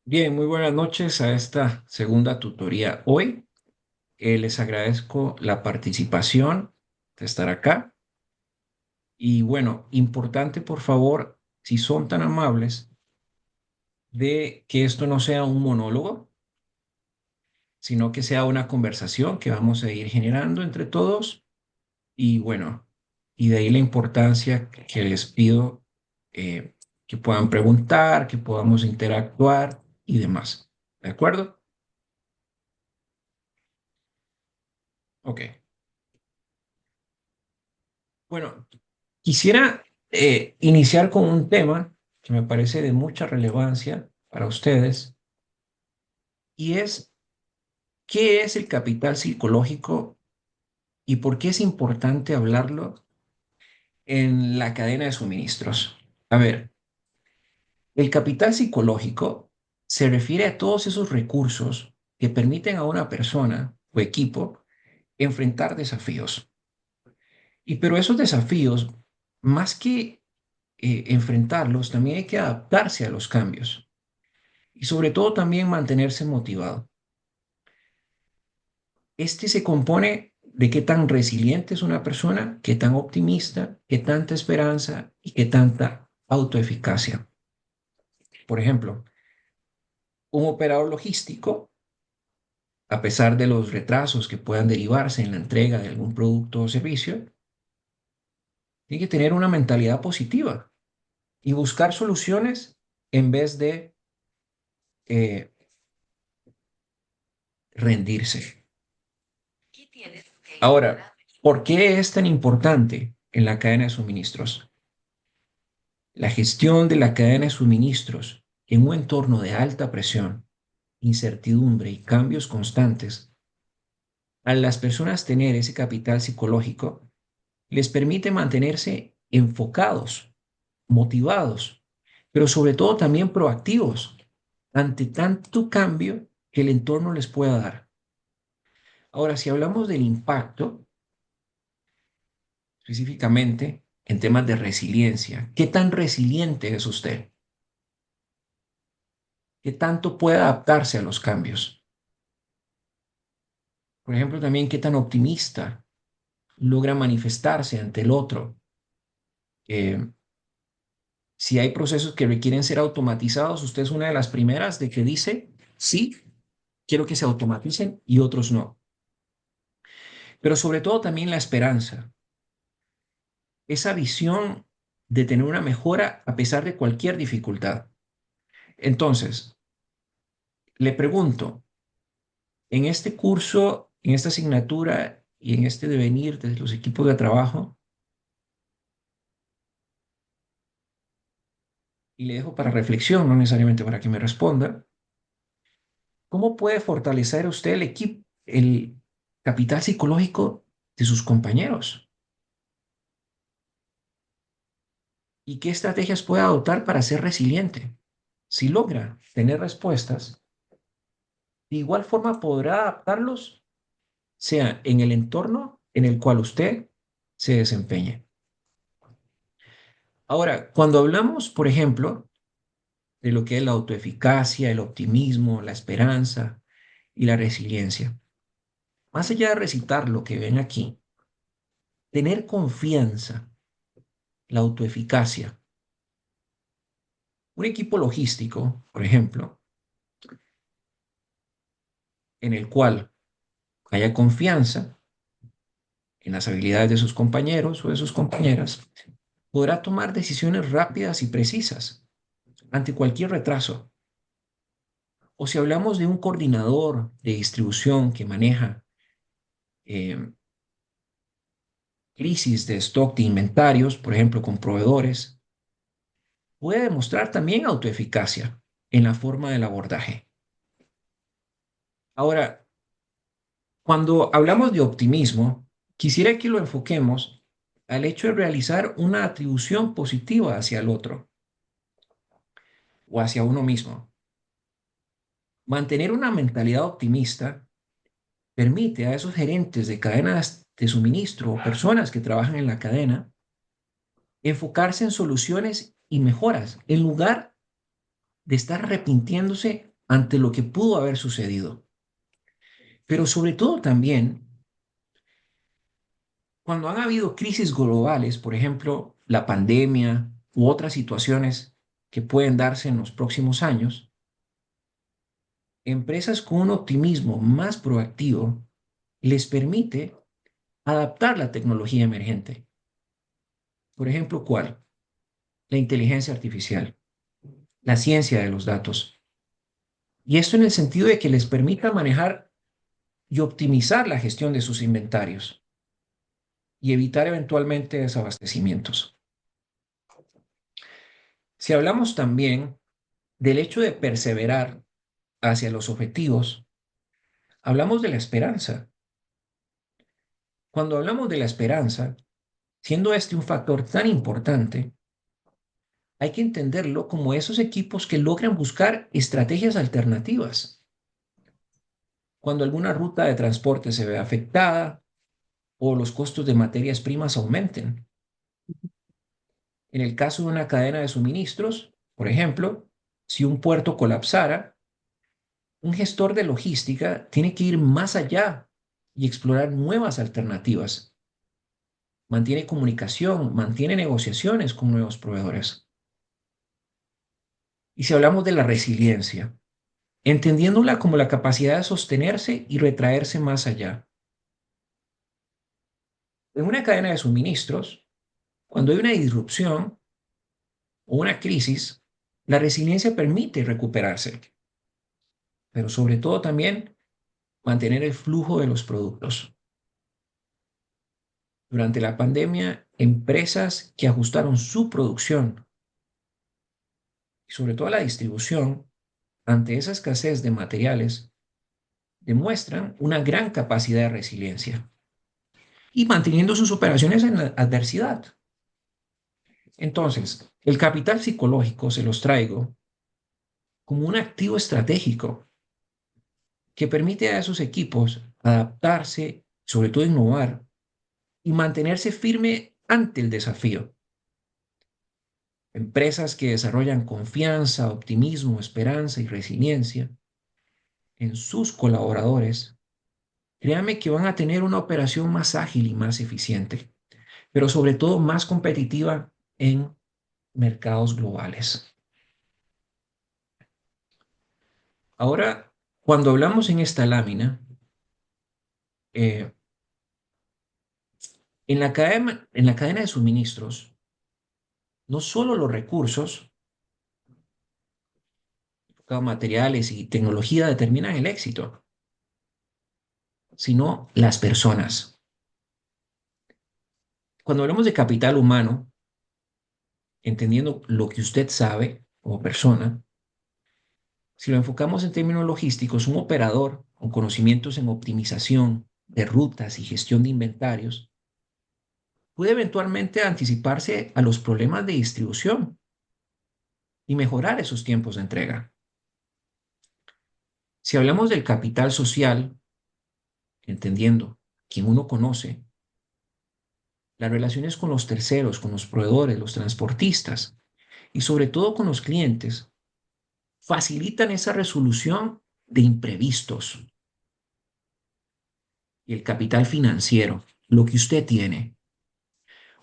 Bien, muy buenas noches a esta segunda tutoría. Hoy les agradezco la participación de estar acá. Y bueno, importante por favor, si son tan amables, de que esto no sea un monólogo, sino que sea una conversación que vamos a ir generando entre todos. Y bueno, y de ahí la importancia que les pido que puedan preguntar, que podamos interactuar y demás. ¿De acuerdo? Ok. Bueno, quisiera iniciar con un tema que me parece de mucha relevancia para ustedes y es ¿qué es el capital psicológico y por qué es importante hablarlo en la cadena de suministros? A ver, el capital psicológico se refiere a todos esos recursos que permiten a una persona o equipo enfrentar desafíos. Y pero esos desafíos, más que enfrentarlos, también hay que adaptarse a los cambios. Y sobre todo también mantenerse motivado. Este se compone de qué tan resiliente es una persona, qué tan optimista, qué tanta esperanza y qué tanta autoeficacia. Por ejemplo, un operador logístico, a pesar de los retrasos que puedan derivarse en la entrega de algún producto o servicio, tiene que tener una mentalidad positiva y buscar soluciones en vez de eh, rendirse. Ahora, ¿por qué es tan importante en la cadena de suministros? La gestión de la cadena de suministros en un entorno de alta presión, incertidumbre y cambios constantes, a las personas tener ese capital psicológico les permite mantenerse enfocados, motivados, pero sobre todo también proactivos ante tanto cambio que el entorno les pueda dar. Ahora, si hablamos del impacto, específicamente en temas de resiliencia, ¿qué tan resiliente es usted? ¿Qué tanto puede adaptarse a los cambios? Por ejemplo, también qué tan optimista logra manifestarse ante el otro. Eh, si hay procesos que requieren ser automatizados, usted es una de las primeras de que dice, sí, quiero que se automaticen y otros no. Pero sobre todo también la esperanza, esa visión de tener una mejora a pesar de cualquier dificultad. Entonces, le pregunto, en este curso, en esta asignatura y en este devenir de los equipos de trabajo, y le dejo para reflexión, no necesariamente para que me responda, ¿cómo puede fortalecer usted el equipo, el capital psicológico de sus compañeros? ¿Y qué estrategias puede adoptar para ser resiliente? Si logra tener respuestas, de igual forma podrá adaptarlos, sea en el entorno en el cual usted se desempeñe. Ahora, cuando hablamos, por ejemplo, de lo que es la autoeficacia, el optimismo, la esperanza y la resiliencia, más allá de recitar lo que ven aquí, tener confianza, la autoeficacia. Un equipo logístico, por ejemplo, en el cual haya confianza en las habilidades de sus compañeros o de sus compañeras, podrá tomar decisiones rápidas y precisas ante cualquier retraso. O si hablamos de un coordinador de distribución que maneja eh, crisis de stock de inventarios, por ejemplo, con proveedores, puede demostrar también autoeficacia en la forma del abordaje. Ahora, cuando hablamos de optimismo, quisiera que lo enfoquemos al hecho de realizar una atribución positiva hacia el otro o hacia uno mismo. Mantener una mentalidad optimista permite a esos gerentes de cadenas de suministro o personas que trabajan en la cadena enfocarse en soluciones y mejoras en lugar de estar arrepintiéndose ante lo que pudo haber sucedido. Pero sobre todo también, cuando han habido crisis globales, por ejemplo, la pandemia u otras situaciones que pueden darse en los próximos años, empresas con un optimismo más proactivo les permite adaptar la tecnología emergente. Por ejemplo, ¿cuál? La inteligencia artificial, la ciencia de los datos. Y esto en el sentido de que les permita manejar y optimizar la gestión de sus inventarios y evitar eventualmente desabastecimientos. Si hablamos también del hecho de perseverar hacia los objetivos, hablamos de la esperanza. Cuando hablamos de la esperanza, siendo este un factor tan importante, hay que entenderlo como esos equipos que logran buscar estrategias alternativas. Cuando alguna ruta de transporte se ve afectada o los costos de materias primas aumenten. En el caso de una cadena de suministros, por ejemplo, si un puerto colapsara, un gestor de logística tiene que ir más allá y explorar nuevas alternativas. Mantiene comunicación, mantiene negociaciones con nuevos proveedores. Y si hablamos de la resiliencia, entendiéndola como la capacidad de sostenerse y retraerse más allá. En una cadena de suministros, cuando hay una disrupción o una crisis, la resiliencia permite recuperarse, pero sobre todo también mantener el flujo de los productos. Durante la pandemia, empresas que ajustaron su producción y sobre todo la distribución ante esa escasez de materiales demuestran una gran capacidad de resiliencia y manteniendo sus operaciones en la adversidad. Entonces, el capital psicológico se los traigo como un activo estratégico que permite a esos equipos adaptarse, sobre todo innovar y mantenerse firme ante el desafío. Empresas que desarrollan confianza, optimismo, esperanza y resiliencia en sus colaboradores, créanme que van a tener una operación más ágil y más eficiente, pero sobre todo más competitiva en mercados globales. Ahora, cuando hablamos en esta lámina, eh, en la cadena de suministros, no solo los recursos, materiales y tecnología determinan el éxito, sino las personas. Cuando hablamos de capital humano, entendiendo lo que usted sabe como persona, si lo enfocamos en términos logísticos, un operador con conocimientos en optimización de rutas y gestión de inventarios puede eventualmente anticiparse a los problemas de distribución y mejorar esos tiempos de entrega. Si hablamos del capital social, entendiendo quien uno conoce, las relaciones con los terceros, con los proveedores, los transportistas y sobre todo con los clientes, facilitan esa resolución de imprevistos. Y el capital financiero, lo que usted tiene.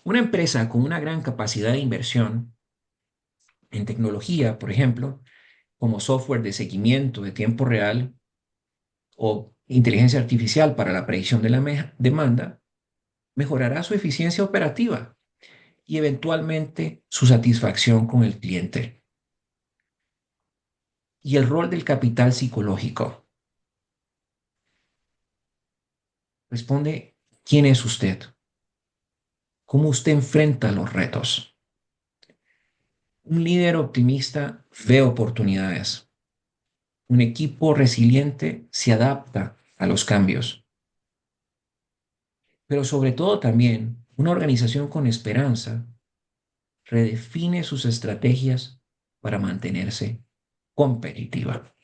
Una empresa con una gran capacidad de inversión en tecnología, por ejemplo, como software de seguimiento de tiempo real o inteligencia artificial para la predicción de la demanda, mejorará su eficiencia operativa y eventualmente su satisfacción con el cliente. Y el rol del capital psicológico. Responde, ¿quién es usted? ¿Cómo usted enfrenta los retos? Un líder optimista ve oportunidades. Un equipo resiliente se adapta a los cambios. Pero sobre todo también, una organización con esperanza redefine sus estrategias para mantenerse competitiva.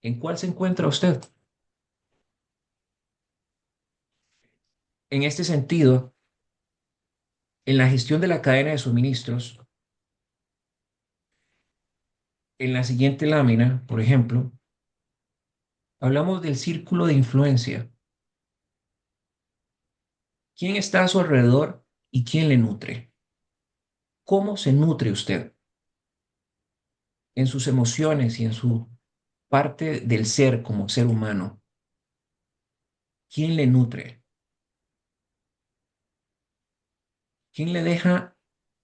¿En cuál se encuentra usted? En este sentido, en la gestión de la cadena de suministros, En la siguiente lámina, por ejemplo, hablamos del círculo de influencia. ¿Quién está a su alrededor y quién le nutre? ¿Cómo se nutre usted en sus emociones y en su parte del ser como ser humano? ¿Quién le nutre? ¿Quién le deja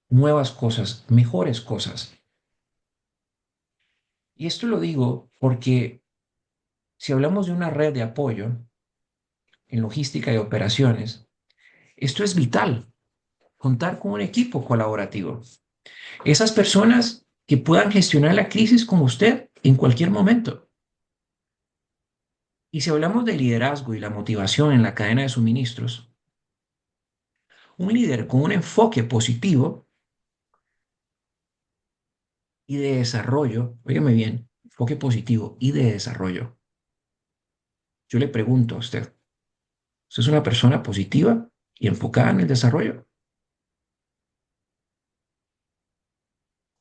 nuevas cosas, mejores cosas? Y esto lo digo porque si hablamos de una red de apoyo en logística y operaciones, esto es vital, contar con un equipo colaborativo. Esas personas que puedan gestionar la crisis con usted en cualquier momento. Y si hablamos de liderazgo y la motivación en la cadena de suministros, un líder con un enfoque positivo y de desarrollo, óigame bien, enfoque positivo y de desarrollo. Yo le pregunto a usted, ¿usted es una persona positiva y enfocada en el desarrollo?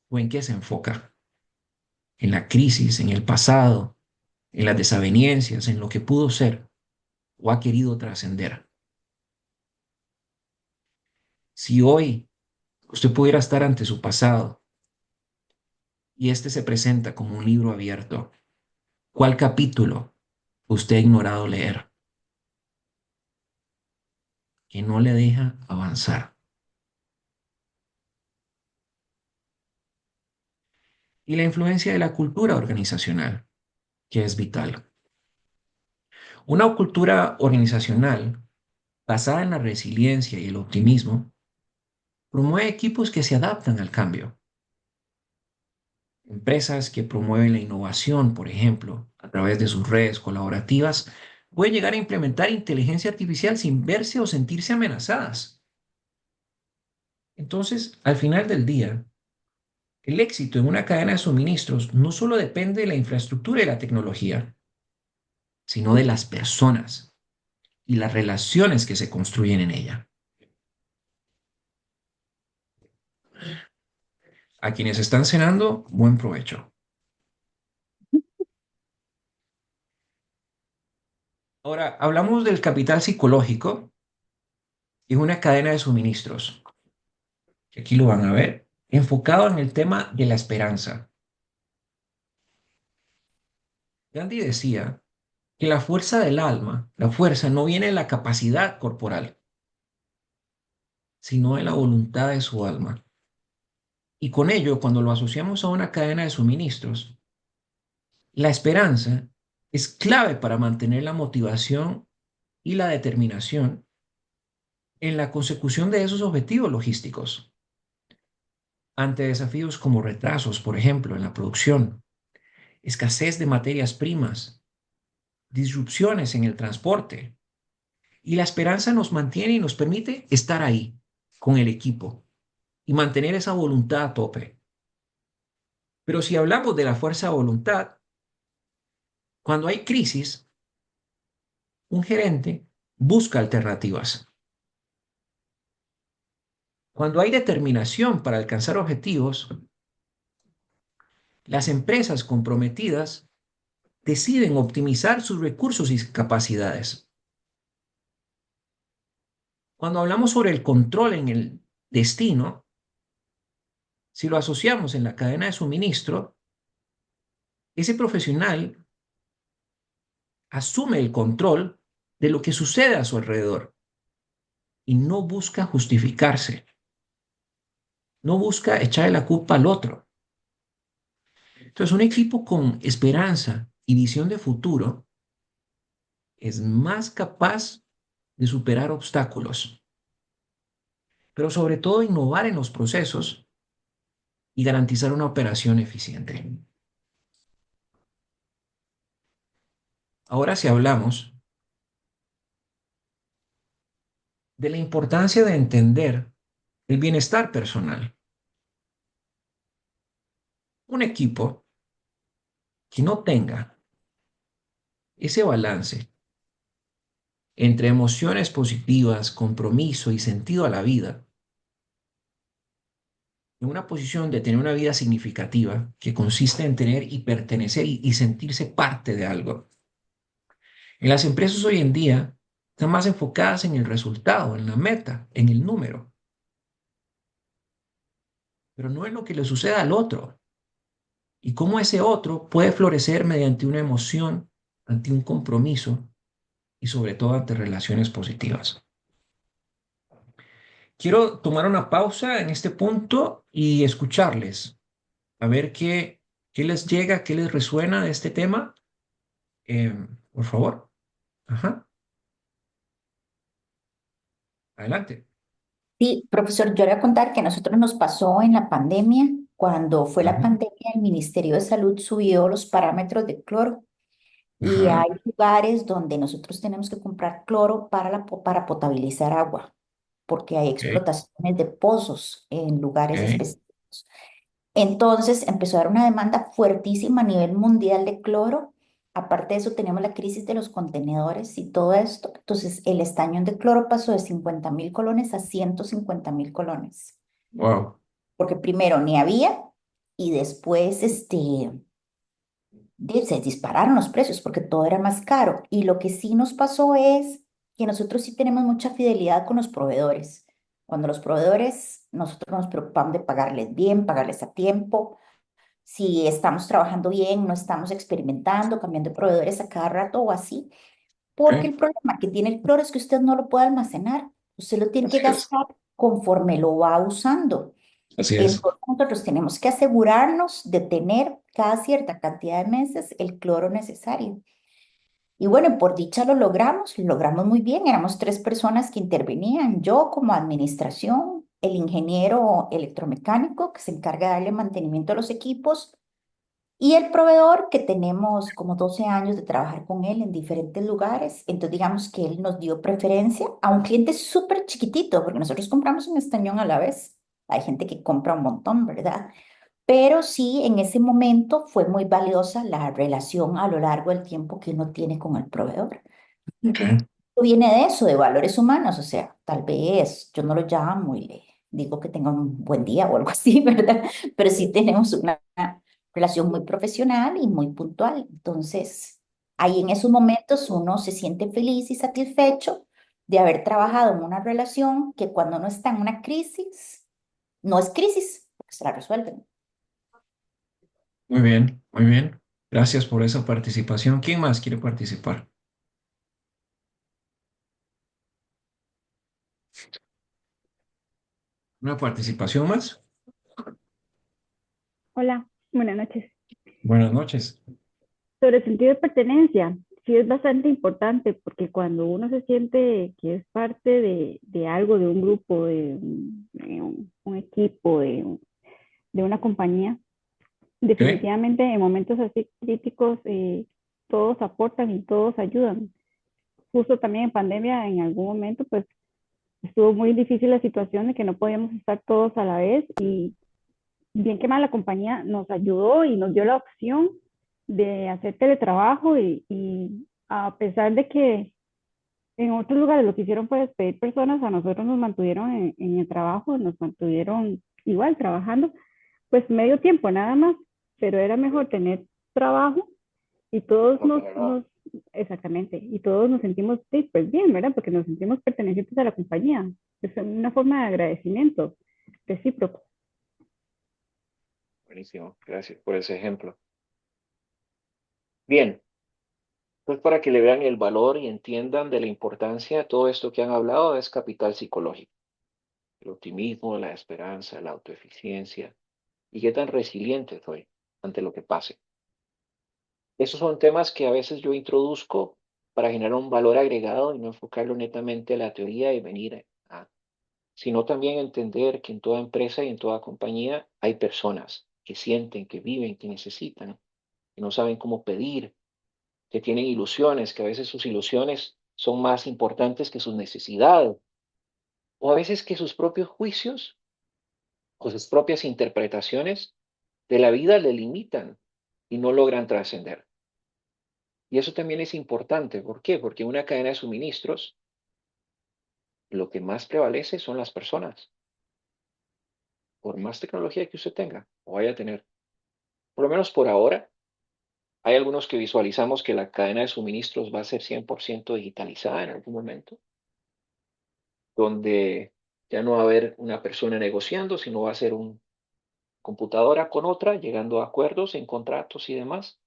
¿O en qué se enfoca? ¿En la crisis, en el pasado, en las desavenencias, en lo que pudo ser o ha querido trascender? Si hoy usted pudiera estar ante su pasado y este se presenta como un libro abierto, ¿cuál capítulo usted ha ignorado leer que no le deja avanzar? Y la influencia de la cultura organizacional, que es vital. Una cultura organizacional basada en la resiliencia y el optimismo promueve equipos que se adaptan al cambio. Empresas que promueven la innovación, por ejemplo, a través de sus redes colaborativas, pueden llegar a implementar inteligencia artificial sin verse o sentirse amenazadas. Entonces, al final del día, el éxito en una cadena de suministros no solo depende de la infraestructura y la tecnología, sino de las personas y las relaciones que se construyen en ella. A quienes están cenando, buen provecho. Ahora, hablamos del capital psicológico en una cadena de suministros, que aquí lo van a ver, enfocado en el tema de la esperanza. Gandhi decía que la fuerza del alma, la fuerza no viene de la capacidad corporal, sino de la voluntad de su alma. Y con ello, cuando lo asociamos a una cadena de suministros, la esperanza es clave para mantener la motivación y la determinación en la consecución de esos objetivos logísticos. Ante desafíos como retrasos, por ejemplo, en la producción, escasez de materias primas, disrupciones en el transporte, y la esperanza nos mantiene y nos permite estar ahí con el equipo y mantener esa voluntad a tope. Pero si hablamos de la fuerza de voluntad, cuando hay crisis, un gerente busca alternativas. Cuando hay determinación para alcanzar objetivos, las empresas comprometidas deciden optimizar sus recursos y capacidades. Cuando hablamos sobre el control en el destino, si lo asociamos en la cadena de suministro, ese profesional asume el control de lo que sucede a su alrededor y no busca justificarse, no busca echarle la culpa al otro. Entonces, un equipo con esperanza y visión de futuro es más capaz de superar obstáculos, pero sobre todo innovar en los procesos y garantizar una operación eficiente. Ahora, si hablamos de la importancia de entender el bienestar personal, un equipo que no tenga ese balance entre emociones positivas, compromiso y sentido a la vida, en una posición de tener una vida significativa que consiste en tener y pertenecer y sentirse parte de algo. En las empresas hoy en día están más enfocadas en el resultado, en la meta, en el número, pero no en lo que le suceda al otro y cómo ese otro puede florecer mediante una emoción, ante un compromiso y sobre todo ante relaciones positivas. Quiero tomar una pausa en este punto y escucharles, a ver qué les llega, qué les resuena de este tema. Por favor. Ajá. Adelante. Sí, profesor, yo le voy a contar que a nosotros nos pasó en la pandemia. Cuando fue la Ujú. pandemia, el Ministerio de Salud subió los parámetros de cloro y Ajá. hay lugares donde nosotros tenemos que comprar cloro para potabilizar agua, porque hay Ok. explotaciones de pozos en lugares Ok. específicos. Entonces empezó a haber una demanda fuertísima a nivel mundial de cloro. Aparte de eso, tenemos la crisis de los contenedores y todo esto. Entonces, el estañón de cloro pasó de 50.000 colones a 150.000 colones. Wow. Porque primero ni había y después se dispararon los precios porque todo era más caro. Y lo que sí nos pasó es que nosotros sí tenemos mucha fidelidad con los proveedores. Cuando los proveedores, nosotros nos preocupamos de pagarles bien, pagarles a tiempo. Si estamos trabajando bien, no estamos experimentando, cambiando de proveedores a cada rato o así. Porque Ok. el problema que tiene el cloro es que usted no lo puede almacenar. Usted lo tiene que Así es. gastar conforme lo va usando. Así es. Entonces, nosotros tenemos que asegurarnos de tener cada cierta cantidad de meses el cloro necesario. Y bueno, por dicha lo logramos muy bien. Éramos tres personas que intervenían, yo como administración, el ingeniero electromecánico que se encarga de darle mantenimiento a los equipos y el proveedor que tenemos como 12 años de trabajar con él en diferentes lugares. Entonces, digamos que él nos dio preferencia a un cliente súper chiquitito, porque nosotros compramos un estañón a la vez. Hay gente que compra un montón, ¿verdad? Pero sí, en ese momento fue muy valiosa la relación a lo largo del tiempo que uno tiene con el proveedor. Ok. Viene de eso, de valores humanos, o sea, tal vez yo no lo llamo y le digo que tenga un buen día o algo así, ¿verdad? Pero sí tenemos una relación muy profesional y muy puntual. Entonces, ahí en esos momentos uno se siente feliz y satisfecho de haber trabajado en una relación que cuando uno está en una crisis, no es crisis, porque se la resuelven. Muy bien. Muy bien. Gracias por esa participación. ¿Quién más quiere participar? ¿Una participación más? Hola, buenas noches. Buenas noches. Sobre el sentido de pertenencia, sí es bastante importante porque cuando uno se siente que es parte de algo, de un grupo, de un equipo, de una compañía, Ok. definitivamente en momentos así críticos todos aportan y todos ayudan. Justo también en pandemia, en algún momento, pues estuvo muy difícil la situación de que no podíamos estar todos a la vez y bien que mal la compañía nos ayudó y nos dio la opción de hacer teletrabajo y a pesar de que en otros lugares lo que hicieron fue despedir personas, a nosotros nos mantuvieron en el trabajo, nos mantuvieron igual trabajando, pues medio tiempo nada más, pero era mejor tener trabajo y todos exactamente, y todos nos sentimos sí, pues bien, ¿verdad? Porque nos sentimos pertenecientes a la compañía. Es una forma de agradecimiento recíproco. Buenísimo. Gracias por ese ejemplo. Bien. Pues para que le vean el valor y entiendan de la importancia de todo esto que han hablado es capital psicológico. El optimismo, la esperanza, la autoeficiencia y qué tan resiliente soy ante lo que pase. Esos son temas que a veces yo introduzco para generar un valor agregado y no enfocarlo netamente a la teoría y venir a, sino también entender que en toda empresa y en toda compañía hay personas que sienten, que viven, que necesitan, que no saben cómo pedir, que tienen ilusiones, que a veces sus ilusiones son más importantes que sus necesidades, o a veces que sus propios juicios o sus propias interpretaciones de la vida le limitan y no logran trascender. Y eso también es importante. ¿Por qué? Porque en una cadena de suministros, lo que más prevalece son las personas. por más tecnología que usted tenga o vaya a tener. Por lo menos por ahora, hay algunos que visualizamos que la cadena de suministros va a ser 100% digitalizada en algún momento, donde ya no va a haber una persona negociando, sino va a ser una computadora con otra, llegando a acuerdos en contratos y demás.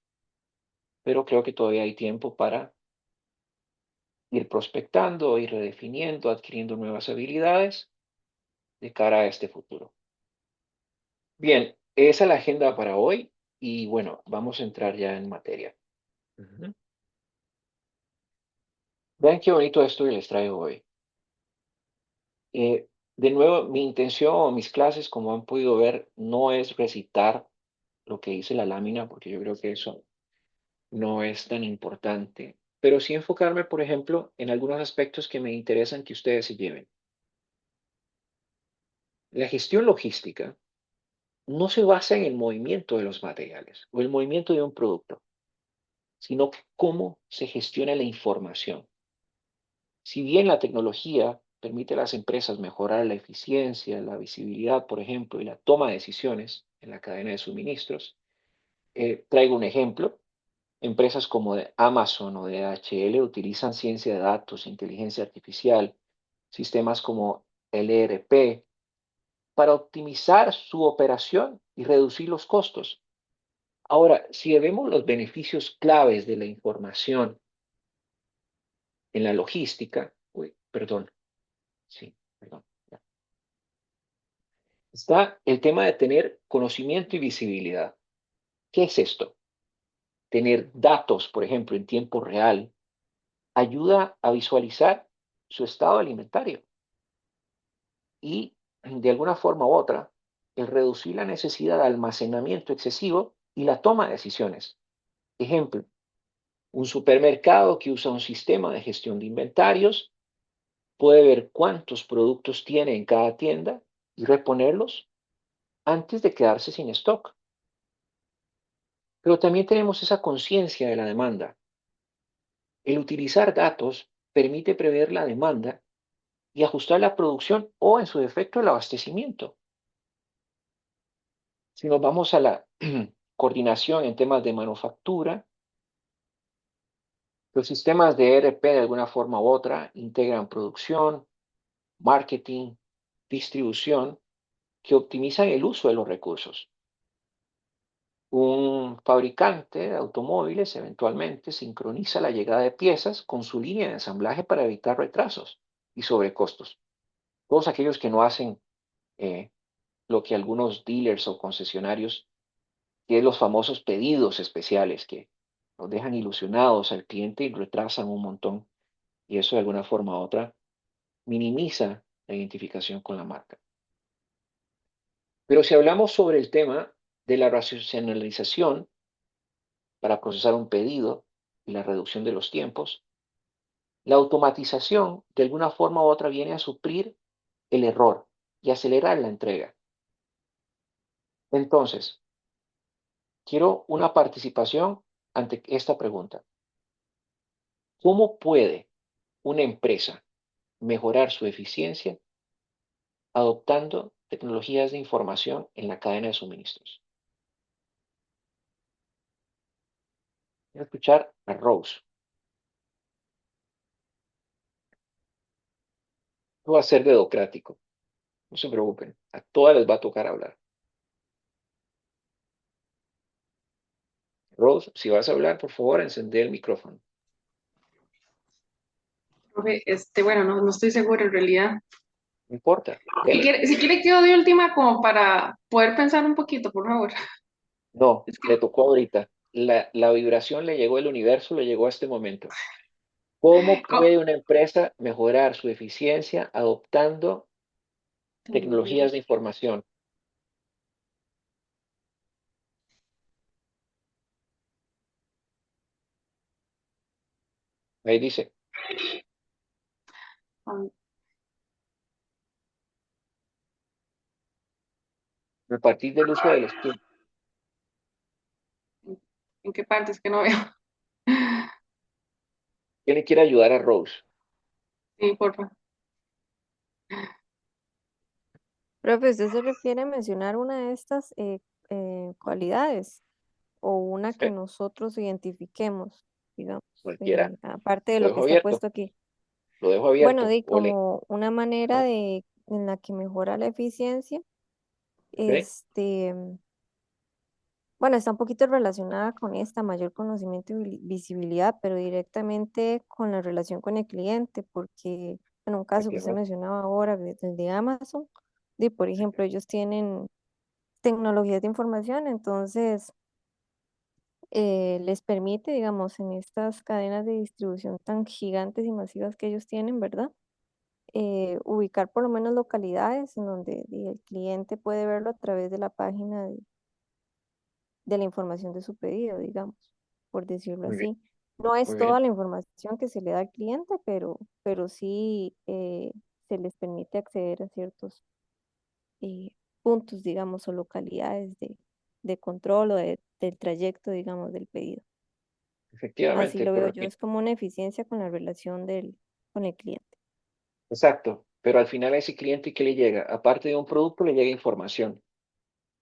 Pero creo que todavía hay tiempo para ir prospectando, ir redefiniendo, adquiriendo nuevas habilidades de cara a este futuro. Bien, esa es la agenda para hoy y bueno, vamos a entrar ya en materia. Ujú. Vean qué bonito esto que les traigo hoy. De nuevo, mi intención o mis clases, como han podido ver, no es recitar lo que dice la lámina, porque yo creo que eso no es tan importante, pero sí enfocarme, por ejemplo, en algunos aspectos que me interesan que ustedes se lleven. La gestión logística no se basa en el movimiento de los materiales o el movimiento de un producto, sino cómo se gestiona la información. Si bien la tecnología permite a las empresas mejorar la eficiencia, la visibilidad, por ejemplo, y la toma de decisiones en la cadena de suministros, traigo un ejemplo. Empresas como de Amazon o de DHL utilizan ciencia de datos, inteligencia artificial, sistemas como el ERP para optimizar su operación y reducir los costos. Ahora, si vemos los beneficios claves de la información en la logística, uy, perdón, sí, perdón, ya. Está el tema de tener conocimiento y visibilidad. ¿Qué es esto? Tener datos, por ejemplo, en tiempo real, ayuda a visualizar su estado alimentario y, de alguna forma u otra, el reducir la necesidad de almacenamiento excesivo y la toma de decisiones. Ejemplo, un supermercado que usa un sistema de gestión de inventarios puede ver cuántos productos tiene en cada tienda y reponerlos antes de quedarse sin stock. Pero también tenemos esa conciencia de la demanda. El utilizar datos permite prever la demanda y ajustar la producción o, en su defecto, el abastecimiento. Si nos vamos a la coordinación en temas de manufactura, los sistemas de ERP de alguna forma u otra integran producción, marketing, distribución, que optimizan el uso de los recursos. Un fabricante de automóviles eventualmente sincroniza la llegada de piezas con su línea de ensamblaje para evitar retrasos y sobrecostos. Todos aquellos que no hacen eh, lo que algunos dealers o concesionarios, que es los famosos pedidos especiales que nos dejan ilusionados al cliente y retrasan un montón. Y eso de alguna forma u otra minimiza la identificación con la marca. Pero si hablamos sobre el tema de la racionalización para procesar un pedido y la reducción de los tiempos, la automatización de alguna forma u otra viene a suplir el error y acelerar la entrega. Entonces, quiero una participación ante esta pregunta. ¿Cómo puede una empresa mejorar su eficiencia adoptando tecnologías de información en la cadena de suministros? Quiero escuchar a Rose. No va a ser dedocrático. No se preocupen. A todas les va a tocar hablar. Rose, si vas a hablar, por favor, encender el micrófono. Profe, bueno, no estoy segura en realidad. No importa. Si Dele. quiere, si quiere quedo de última como para poder pensar un poquito, por favor. No, Es le que, tocó ahorita. La vibración le llegó, el universo le llegó a este momento. ¿Cómo co- puede una empresa mejorar su eficiencia adoptando tecnologías de información? Ahí dice, um, a partir del uso de los tiempos. ¿En qué parte es que no veo? ¿Quién le quiere ayudar a Rose? Sí, por favor. Profe, ¿usted se refiere a mencionar una de estas cualidades o una que ¿Sí? nosotros identifiquemos, digamos, Cualquiera. aparte de Lo lo que dejo está abierto. puesto aquí? Lo dejo Bueno, abierto. di como una manera ¿No? en la que mejora la eficiencia, ¿Ok? este, bueno, está un poquito relacionada con esta mayor conocimiento y visibilidad, pero directamente con la relación con el cliente, porque en un caso que usted Entiendo. mencionaba ahora, el de Amazon, di, por ejemplo, ellos tienen tecnologías de información, entonces les permite, digamos, en estas cadenas de distribución tan gigantes y masivas que ellos tienen, ¿verdad? Ubicar por lo menos localidades en donde el cliente puede verlo a través de la página de la información de su pedido, digamos, por decirlo Muy bien. así. No es Muy toda bien. la información que se le da al cliente, pero sí se les permite acceder a ciertos puntos, digamos, o localidades de control o del trayecto, digamos, del pedido. Así Efectivamente, lo veo pero yo, es como una eficiencia con la relación con el cliente. exacto. Pero al final a ese cliente que le llega, aparte de un producto, le llega información.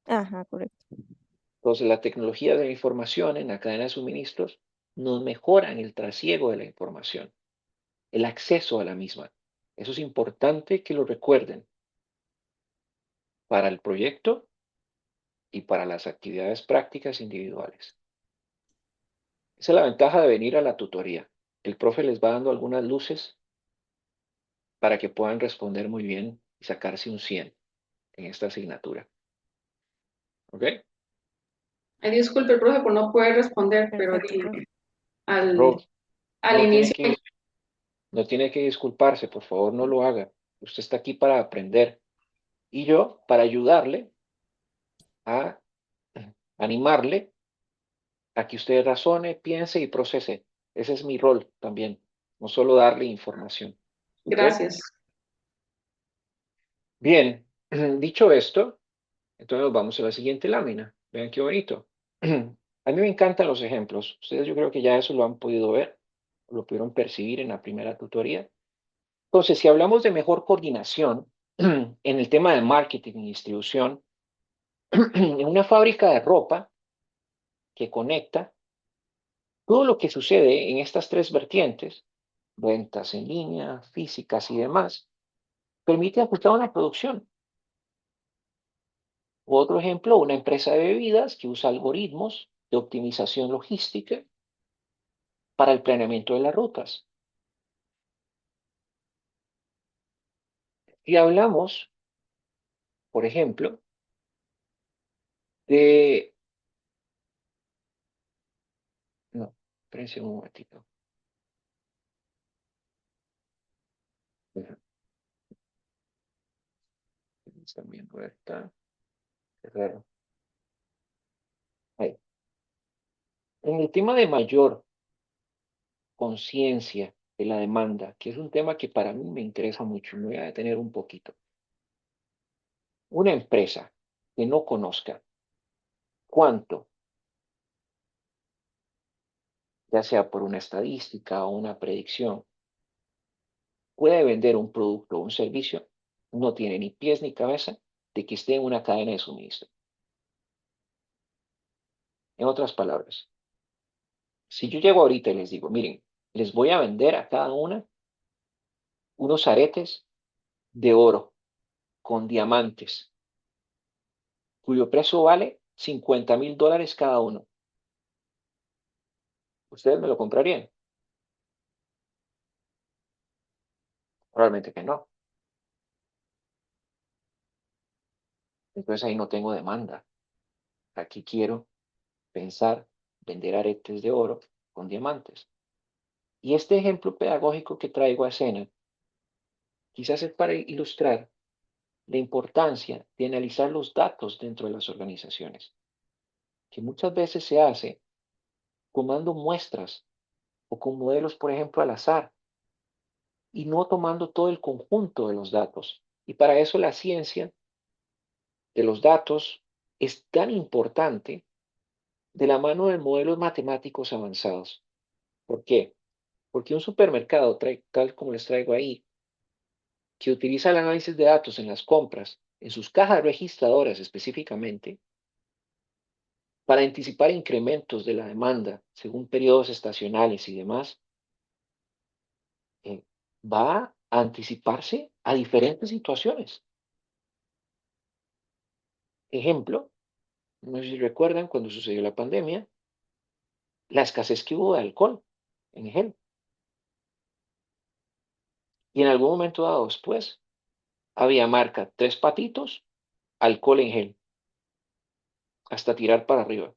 Ajá, correcto. Entonces, la tecnología de la información en la cadena de suministros nos mejora en el trasiego de la información, el acceso a la misma. Eso es importante que lo recuerden para el proyecto y para las actividades prácticas individuales. Esa es la ventaja de venir a la tutoría. El profe les va dando algunas luces para que puedan responder muy bien y sacarse un 100 en esta asignatura. ¿Ok? Ay, disculpe, profe, por no poder responder, pero Perfecto, profe. al, Rob, al no tiene inicio, que, no tiene que disculparse, por favor, no lo haga. Usted está aquí para aprender y yo para ayudarle a animarle a que usted razone, piense y procese. Ese es mi rol también, no solo darle información. ¿Ok? gracias. Bien, dicho esto, entonces nos vamos a la siguiente lámina. Vean qué bonito. A mí me encantan los ejemplos. Ustedes yo creo que ya eso lo han podido ver, lo pudieron percibir en la primera tutoría. Entonces, si hablamos de mejor coordinación en el tema de marketing y distribución, en una fábrica de ropa que conecta todo lo que sucede en estas tres vertientes, ventas en línea, físicas y demás, permite ajustar una producción. Otro ejemplo, una empresa de bebidas que usa algoritmos de optimización logística para el planeamiento de las rutas. Y hablamos, por ejemplo, de... No, espérense un momentito. Están viendo esta. Qué raro. Ahí. En el tema de mayor conciencia de la demanda, que es un tema que para mí me interesa mucho, me voy a detener un poquito. Una empresa que no conozca cuánto, ya sea por una estadística o una predicción, puede vender un producto o un servicio, no tiene ni pies ni cabeza de que esté en una cadena de suministro. En otras palabras, si yo llego ahorita y les digo, miren, les voy a vender a cada una unos aretes de oro con diamantes, cuyo precio vale $50,000 cada uno. ¿Ustedes me lo comprarían? Probablemente que no. Entonces ahí no tengo demanda. Aquí quiero pensar vender aretes de oro con diamantes. Y este ejemplo pedagógico que traigo a escena quizás es para ilustrar la importancia de analizar los datos dentro de las organizaciones, que muchas veces se hace tomando muestras o con modelos, por ejemplo, al azar, y no tomando todo el conjunto de los datos. Y para eso la ciencia de los datos es tan importante de la mano de modelos matemáticos avanzados. ¿Por qué? Porque un supermercado, tal como les traigo ahí, que utiliza el análisis de datos en las compras en sus cajas registradoras específicamente, para anticipar incrementos de la demanda según periodos estacionales y demás, va a anticiparse a diferentes situaciones. Ejemplo, no sé si recuerdan cuando sucedió la pandemia, la escasez que hubo de alcohol en gel. Y en algún momento dado después, había marca 3 patitos, alcohol en gel, hasta tirar para arriba.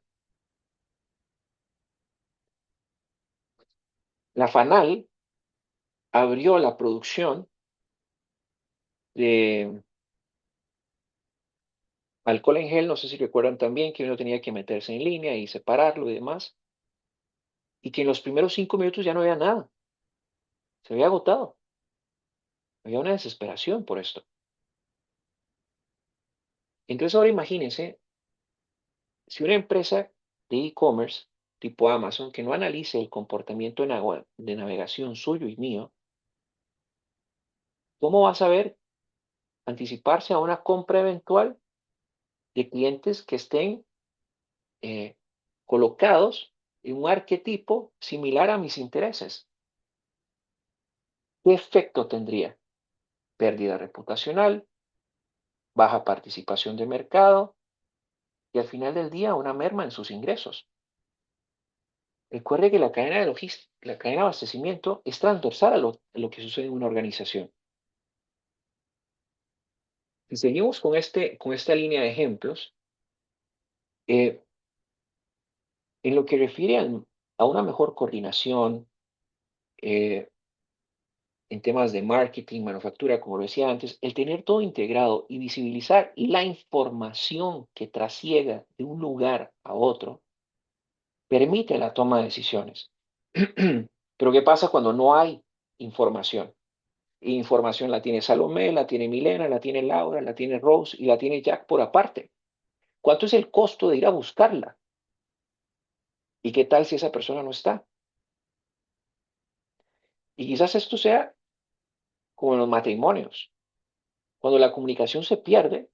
La FANAL abrió la producción de alcohol en gel, no sé si recuerdan también que uno tenía que meterse en línea y separarlo y demás, y que en los primeros 5 minutos ya no había nada, se había agotado, había una desesperación por esto. Entonces ahora imagínense, si una empresa de e-commerce tipo Amazon, que no analice el comportamiento de navegación suyo y mío, ¿cómo va a saber anticiparse a una compra eventual de clientes que estén colocados en un arquetipo similar a mis intereses? ¿Qué efecto tendría? Pérdida reputacional, baja participación de mercado y al final del día una merma en sus ingresos. Recuerde que la cadena de logística, la cadena de abastecimiento es transversal a lo que sucede en una organización. Si seguimos con esta línea de ejemplos, en lo que refiere a una mejor coordinación, en temas de marketing, manufactura, como lo decía antes, el tener todo integrado y visibilizar la información que trasiega de un lugar a otro, permite la toma de decisiones. Pero ¿qué pasa cuando no hay información? Y información la tiene Salomé, la tiene Milena, la tiene Laura, la tiene Rose y la tiene Jack por aparte. ¿Cuánto es el costo de ir a buscarla? ¿Y qué tal si esa persona no está? Y quizás esto sea como en los matrimonios. Cuando la comunicación se pierde,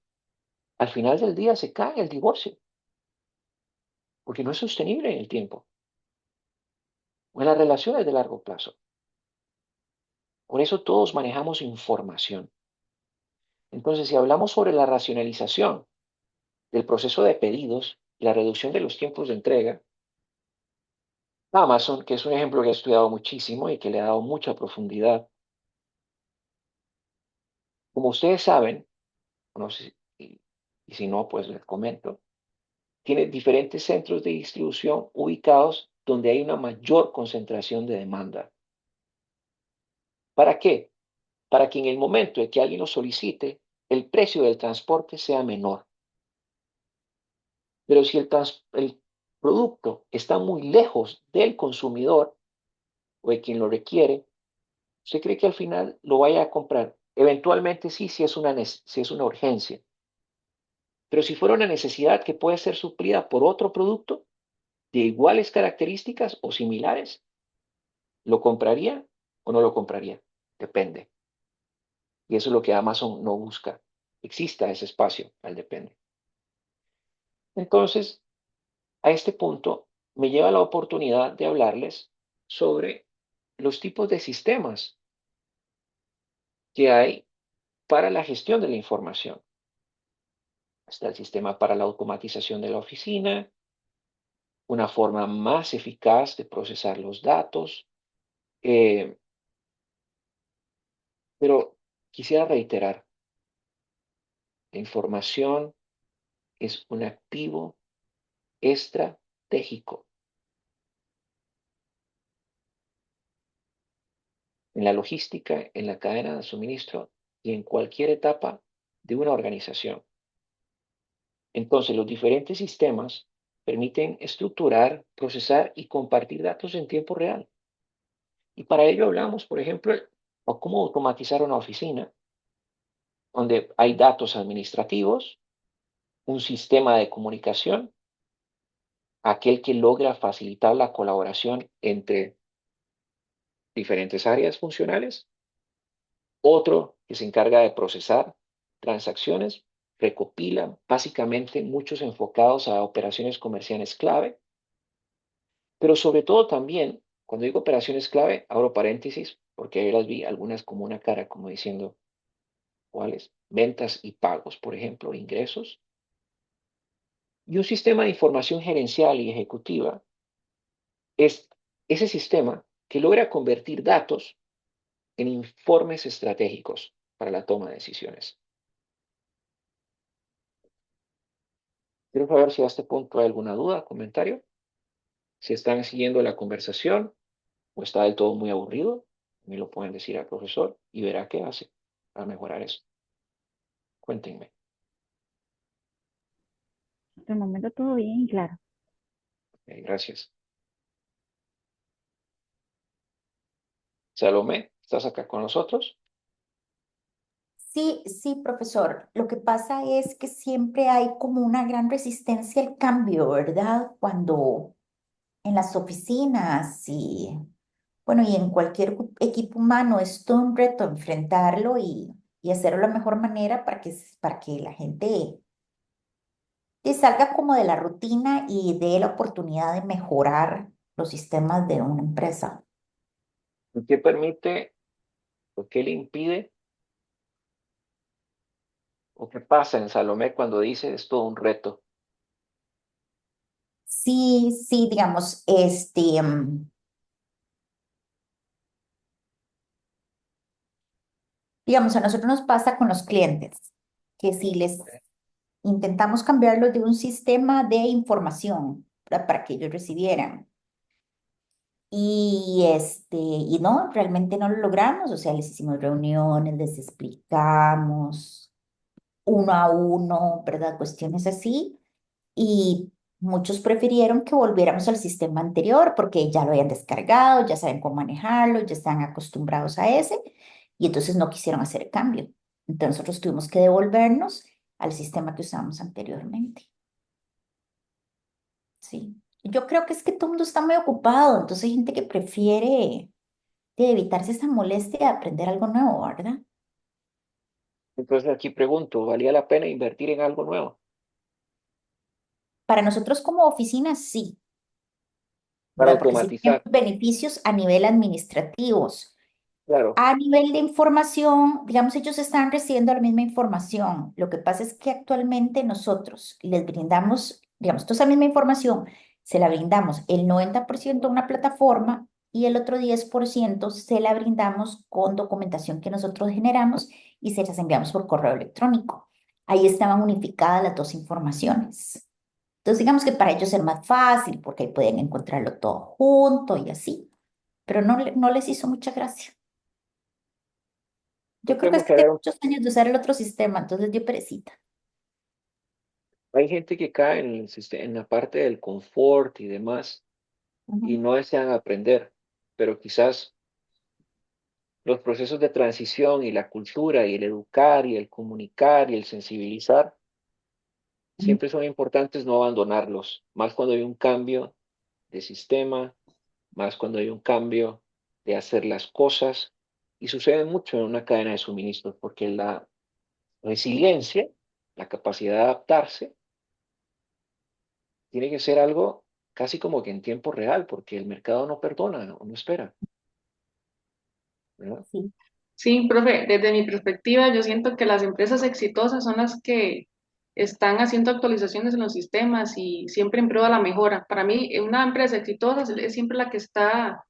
al final del día se cae el divorcio, porque no es sostenible en el tiempo, o en las relaciones de largo plazo. Por eso todos manejamos información. Entonces, si hablamos sobre la racionalización del proceso de pedidos y la reducción de los tiempos de entrega, Amazon, que es un ejemplo que he estudiado muchísimo y que le ha dado mucha profundidad, como ustedes saben, no sé, y si no, pues les comento, tiene diferentes centros de distribución ubicados donde hay una mayor concentración de demanda. ¿Para qué? Para que en el momento de que alguien lo solicite, el precio del transporte sea menor. Pero si el producto está muy lejos del consumidor o de quien lo requiere, ¿usted cree que al final lo vaya a comprar? Eventualmente sí, si es una urgencia. Pero si fuera una necesidad que puede ser suplida por otro producto de iguales características o similares, ¿lo compraría o no lo compraría? Depende. Y eso es lo que Amazon no busca. Exista ese espacio al depende. Entonces, a este punto me lleva la oportunidad de hablarles sobre los tipos de sistemas que hay para la gestión de la información. Está el sistema para la automatización de la oficina, una forma más eficaz de procesar los datos, eh, pero quisiera reiterar, la información es un activo estratégico en la logística, en la cadena de suministro y en cualquier etapa de una organización. Entonces, los diferentes sistemas permiten estructurar, procesar y compartir datos en tiempo real. Y para ello hablamos, por ejemplo, de cómo automatizar una oficina, donde hay datos administrativos, un sistema de comunicación, aquel que logra facilitar la colaboración entre diferentes áreas funcionales, otro que se encarga de procesar transacciones recopila básicamente muchos enfocados a operaciones comerciales clave, pero sobre todo también, cuando digo operaciones clave, abro paréntesis, porque ahí las vi algunas como una cara, como diciendo, ¿cuáles? Ventas y pagos, por ejemplo, ingresos. Y un sistema de información gerencial y ejecutiva es ese sistema que logra convertir datos en informes estratégicos para la toma de decisiones. Quiero saber si a este punto hay alguna duda, comentario, si están siguiendo la conversación o está del todo muy aburrido, me lo pueden decir al profesor y verá qué hace para mejorar eso. Cuéntenme. Hasta el momento todo bien, claro. Gracias. Salomé, ¿estás acá con nosotros? Sí, sí, profesor. Lo que pasa es que siempre hay como una gran resistencia al cambio, ¿verdad? Cuando en las oficinas y, bueno, y en cualquier equipo humano es todo un reto enfrentarlo y hacerlo de la mejor manera para que la gente salga como de la rutina y dé la oportunidad de mejorar los sistemas de una empresa. ¿Qué permite o qué le impide o qué pasa en Salomé cuando dice es todo un reto? Sí, sí, digamos, digamos, a nosotros nos pasa con los clientes, que si les intentamos cambiarlos de un sistema de información para que ellos recibieran. Y no, realmente no lo logramos, o sea, les hicimos reuniones, les explicamos uno a uno, ¿verdad? Cuestiones así, y muchos prefirieron que volviéramos al sistema anterior porque ya lo habían descargado, ya saben cómo manejarlo, ya están acostumbrados a ese, y entonces no quisieron hacer el cambio. Entonces nosotros tuvimos que devolvernos al sistema que usábamos anteriormente. Sí. Yo creo que es que todo el mundo está muy ocupado, entonces hay gente que prefiere de evitarse esa molestia de aprender algo nuevo, ¿verdad? Entonces aquí pregunto, ¿valía la pena invertir en algo nuevo Para nosotros como oficina, sí, para ¿verdad? Porque sí tenemos automatizar? beneficios a nivel administrativos. Claro, A nivel de información, digamos, ellos están recibiendo la misma información. Lo que pasa es que actualmente nosotros les brindamos, digamos, toda esa misma información, se la brindamos el 90% a una plataforma y el otro 10% se la brindamos con documentación que nosotros generamos y se las enviamos por correo electrónico. Ahí estaban unificadas las dos informaciones. Entonces, digamos que para ellos es más fácil porque ahí pueden encontrarlo todo junto y así, pero no, no les hizo mucha gracia. Yo creo que es tenemos que que tengo ver, muchos años de usar el otro sistema, entonces dio perecita. hay gente que cae en, en la parte del confort y demás y Ujú, no desean aprender, pero quizás los procesos de transición y la cultura y el educar y el comunicar y el sensibilizar ujú, siempre son importantes no abandonarlos, más cuando hay un cambio de sistema, más cuando hay un cambio de hacer las cosas y sucede mucho en una cadena de suministros porque la resiliencia, la capacidad de adaptarse, tiene que ser algo casi como que en tiempo real porque el mercado no perdona, no espera, ¿verdad? sí, Sí, profe, desde mi perspectiva, yo siento que las empresas exitosas son las que están haciendo actualizaciones en los sistemas y siempre en pro de la mejora. Para mí, una empresa exitosa es siempre la que está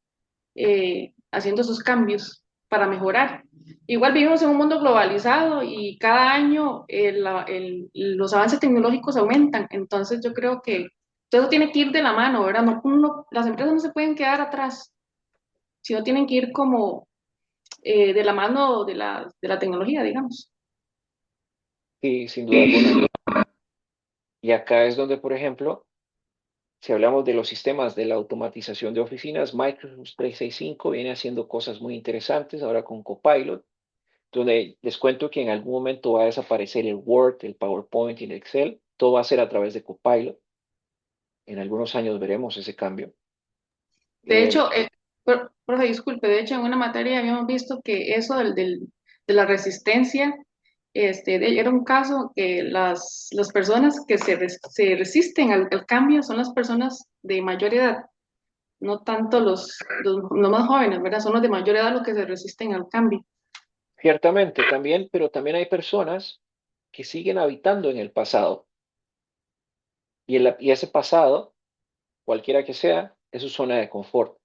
haciendo esos cambios para mejorar. Igual vivimos en un mundo globalizado y cada año los avances tecnológicos aumentan, entonces yo creo que todo tiene que ir de la mano, ¿verdad? Las empresas no se pueden quedar atrás, sino tienen que ir como de la mano de la tecnología, digamos. Y sin duda alguna. Y acá es donde, por ejemplo, si hablamos de los sistemas de la automatización de oficinas, Microsoft 365 viene haciendo cosas muy interesantes ahora con Copilot, donde les cuento que en algún momento va a desaparecer el Word, el PowerPoint y el Excel. Todo va a ser a través de Copilot. En algunos años veremos ese cambio. De Eh, hecho, profe, disculpe, de hecho en una materia habíamos visto que eso de la resistencia Era un caso que las personas que se resisten al cambio son las personas de mayor edad, no tanto los más jóvenes, ¿verdad? Son los de mayor edad los que se resisten al cambio. Ciertamente también, pero también hay personas que siguen habitando en el pasado. Y ese pasado, cualquiera que sea, es su zona de confort.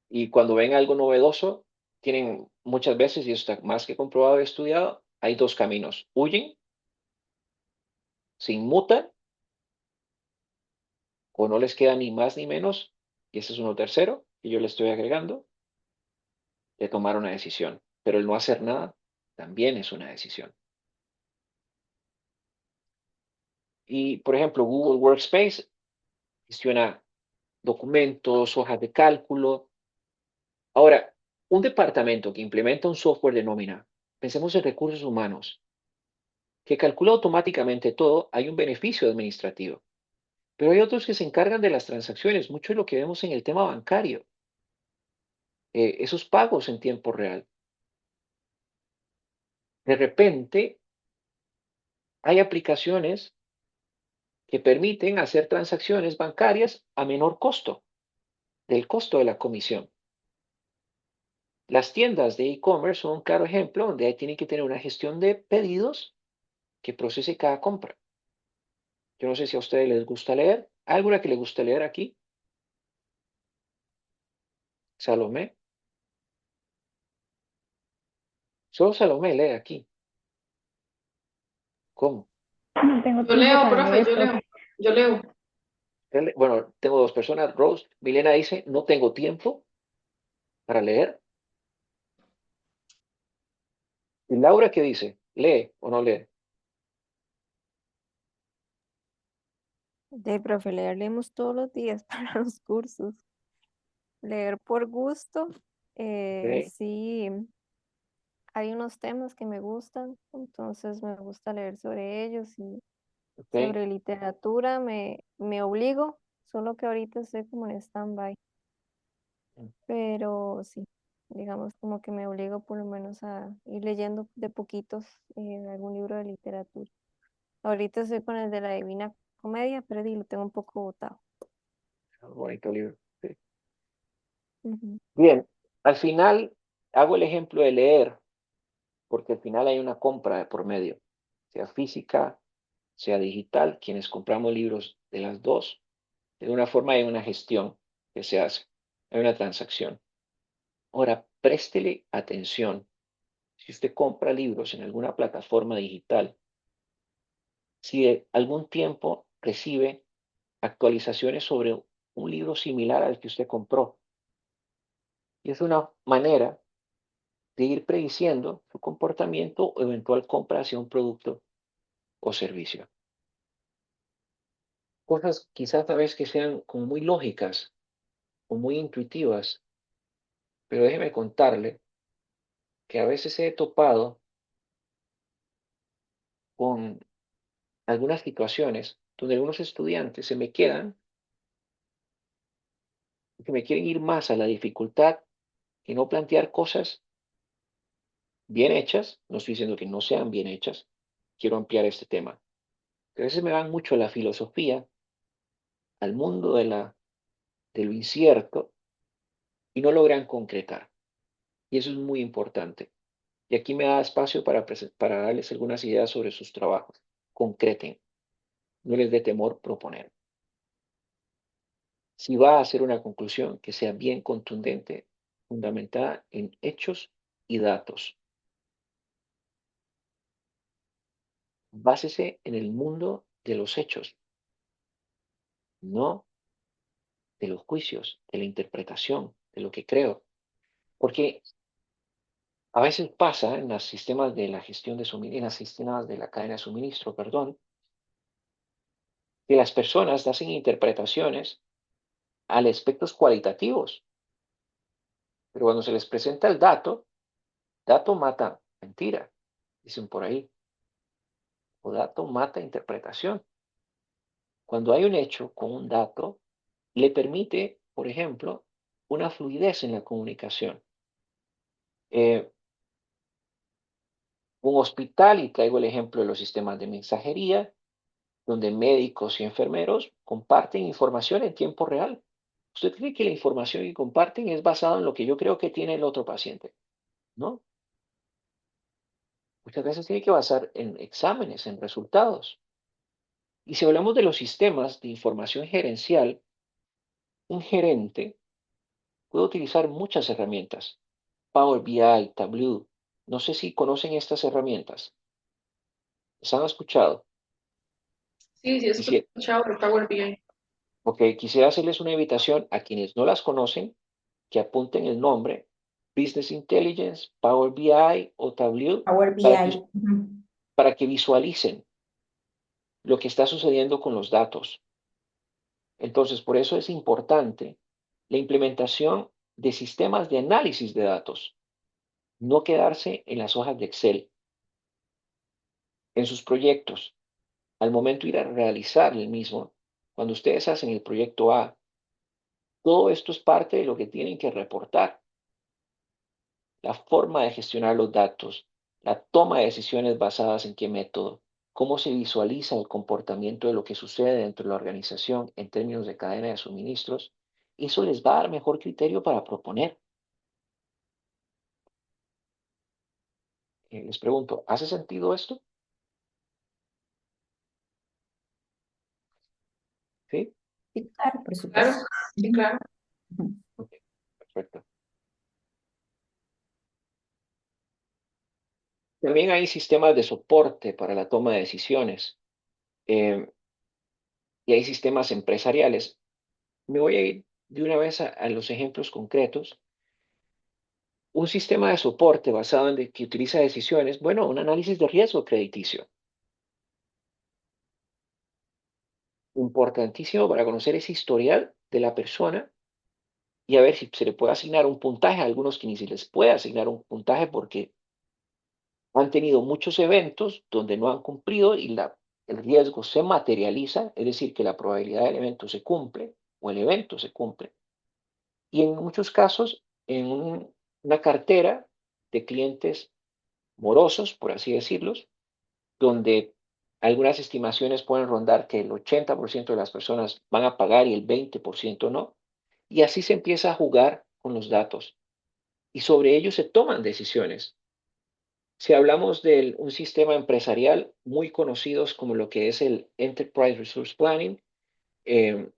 Y cuando ven algo novedoso, tienen muchas veces, y esto está más que comprobado y estudiado, hay dos caminos. Huyen, se inmutan, o no les queda ni más ni menos, y ese es uno tercero, que yo le estoy agregando, de tomar una decisión. Pero el no hacer nada también es una decisión. Y, por ejemplo, Google Workspace gestiona documentos, hojas de cálculo. Ahora, un departamento que implementa un software de nómina, pensemos en recursos humanos, que calcula automáticamente todo, hay un beneficio administrativo. Pero hay otros que se encargan de las transacciones, mucho de lo que vemos en el tema bancario, esos pagos en tiempo real. De repente, hay aplicaciones que permiten hacer transacciones bancarias a menor costo, del costo de la comisión. Las tiendas de e-commerce son un claro ejemplo donde ahí tienen que tener una gestión de pedidos que procese cada compra. Yo no sé si a ustedes les gusta leer. ¿Hay alguna que les gusta leer aquí? Salomé. Solo Salomé lee aquí. ¿Cómo? No tengo Yo tiempo leo, para profe, leer, profe. yo leo. Bueno, tengo dos personas. Rose, Milena dice, no tengo tiempo para leer. ¿Y Laura qué dice? ¿Lee o no lee? De profe, leer leemos todos los días para los cursos. Leer por gusto, Ok, sí, hay unos temas que me gustan, entonces me gusta leer sobre ellos y ok. sobre literatura me obligo, solo que ahorita estoy como en stand-by, pero sí, digamos como que me obligo por lo menos a ir leyendo de poquitos algún libro de literatura. Ahorita estoy con el de la Divina Comedia, pero lo tengo un poco botado. Bonito libro. Sí. Ujú. Bien, al final hago el ejemplo de leer, porque al final hay una compra de por medio, sea física, sea digital. Quienes compramos libros de las dos, de una forma hay una gestión que se hace, hay una transacción. Ahora, préstele atención. Si usted compra libros en alguna plataforma digital, si de algún tiempo recibe actualizaciones sobre un libro similar al que usted compró, y es una manera de ir prediciendo su comportamiento o eventual compra hacia un producto o servicio. Cosas quizás a veces que sean como muy lógicas o muy intuitivas, pero déjeme contarle que a veces he topado con algunas situaciones donde algunos estudiantes se me quedan que me quieren ir más a la dificultad y no plantear cosas bien hechas. No estoy diciendo que no sean bien hechas, quiero ampliar este tema. Pero a veces me van mucho a la filosofía, al mundo de lo incierto y no logran concretar. Y eso es muy importante. Y aquí me da espacio para darles algunas ideas sobre sus trabajos. Concreten, no les dé temor proponer. Si va a hacer una conclusión que sea bien contundente, fundamentada en hechos y datos. Básese en el mundo de los hechos, no de los juicios, de la interpretación, de lo que creo. Porque a veces pasa en los sistemas de la gestión de suministro, en los sistemas de la cadena de suministro, perdón, que las personas hacen interpretaciones a aspectos cualitativos, pero cuando se les presenta el dato mata mentira, dicen por ahí, o dato mata interpretación. Cuando hay un hecho con un dato, le permite, por ejemplo, una fluidez en la comunicación. Eh, un hospital, y traigo el ejemplo de los sistemas de mensajería, donde médicos y enfermeros comparten información en tiempo real. ¿Usted cree que la información que comparten es basada en lo que yo creo que tiene el otro paciente? No. Muchas veces tiene que basar en exámenes, en resultados. Y si hablamos de los sistemas de información gerencial, un gerente puede utilizar muchas herramientas. Power BI, Tableau. No sé si conocen estas herramientas. ¿Las han escuchado? Sí, sí, he Quisiera, escuchado el Power BI. quisiera hacerles una invitación a quienes no las conocen, que apunten el nombre, Business Intelligence, Power BI o Tableau, Power para que, BI. Ujú. para que visualicen lo que está sucediendo con los datos. Entonces, por eso es importante la implementación de sistemas de análisis de datos, no quedarse en las hojas de Excel. En sus proyectos, al momento de ir a realizar el mismo, cuando ustedes hacen el proyecto A, todo esto es parte de lo que tienen que reportar. La forma de gestionar los datos, la toma de decisiones basadas en qué método, cómo se visualiza el comportamiento de lo que sucede dentro de la organización en términos de cadena de suministros, eso les va a dar mejor criterio para proponer. Les pregunto, ¿hace sentido esto? ¿Sí? Sí, claro, por Claro, supuesto. sí, Ujú. claro. Ujú. Ok, perfecto. También hay sistemas de soporte para la toma de decisiones eh, y hay sistemas empresariales. Me voy a ir de una vez a los ejemplos concretos. Un sistema de soporte basado en que utiliza decisiones, bueno, un análisis de riesgo crediticio. Importantísimo para conocer ese historial de la persona y a ver si se le puede asignar un puntaje. A algunos que ni se les puede asignar un puntaje porque han tenido muchos eventos donde no han cumplido y el riesgo se materializa, es decir, que la probabilidad del evento se cumple o el evento se cumple. Y en muchos casos, en una cartera de clientes morosos, por así decirlos, donde algunas estimaciones pueden rondar que el 80% de las personas van a pagar y el 20% no. Y así se empieza a jugar con los datos y sobre ellos se toman decisiones. Si hablamos de un sistema empresarial muy conocidos como lo que es el Enterprise Resource Planning, eh,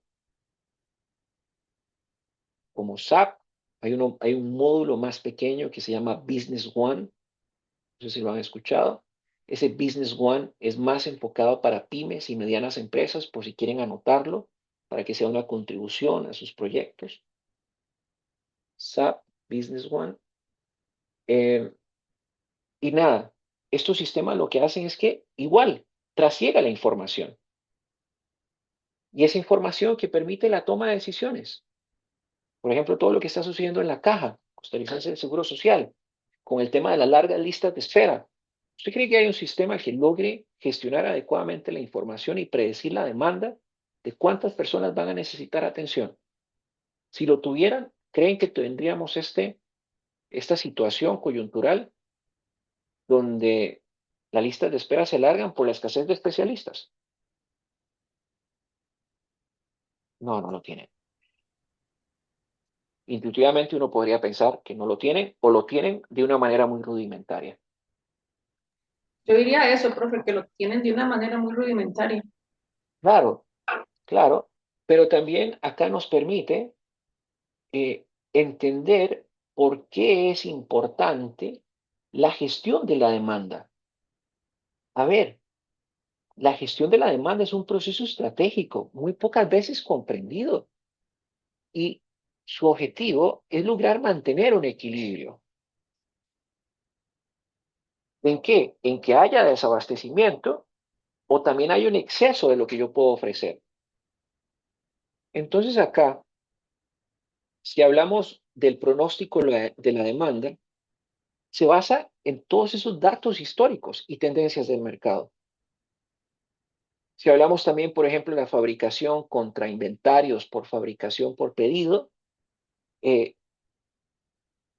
como SAP, hay un módulo más pequeño que se llama Business One, no sé si lo han escuchado. Ese Business One es más enfocado para pymes y medianas empresas, por si quieren anotarlo, para que sea una contribución a sus proyectos. SAP Business One. Eh, y nada, estos sistemas lo que hacen es que igual trasiega la información. Y esa información que permite la toma de decisiones. Por ejemplo, todo lo que está sucediendo en la caja costarricense de Seguro Social, con el tema de las largas listas de espera. ¿Usted cree que hay un sistema que logre gestionar adecuadamente la información y predecir la demanda de cuántas personas van a necesitar atención? Si lo tuvieran, ¿creen que tendríamos esta situación coyuntural donde las listas de espera se alargan por la escasez de especialistas? No, no lo tienen. Intuitivamente uno podría pensar que no lo tienen o lo tienen de una manera muy rudimentaria. Yo diría eso, profe, que lo tienen de una manera muy rudimentaria. Claro, claro, pero también acá nos permite entender por qué es importante la gestión de la demanda. A ver, la gestión de la demanda es un proceso estratégico, muy pocas veces comprendido, y su objetivo es lograr mantener un equilibrio. ¿En qué? En que haya desabastecimiento o también hay un exceso de lo que yo puedo ofrecer. Entonces acá, si hablamos del pronóstico de la demanda, se basa en todos esos datos históricos y tendencias del mercado. Si hablamos también, por ejemplo, de la fabricación contra inventarios por fabricación por pedido,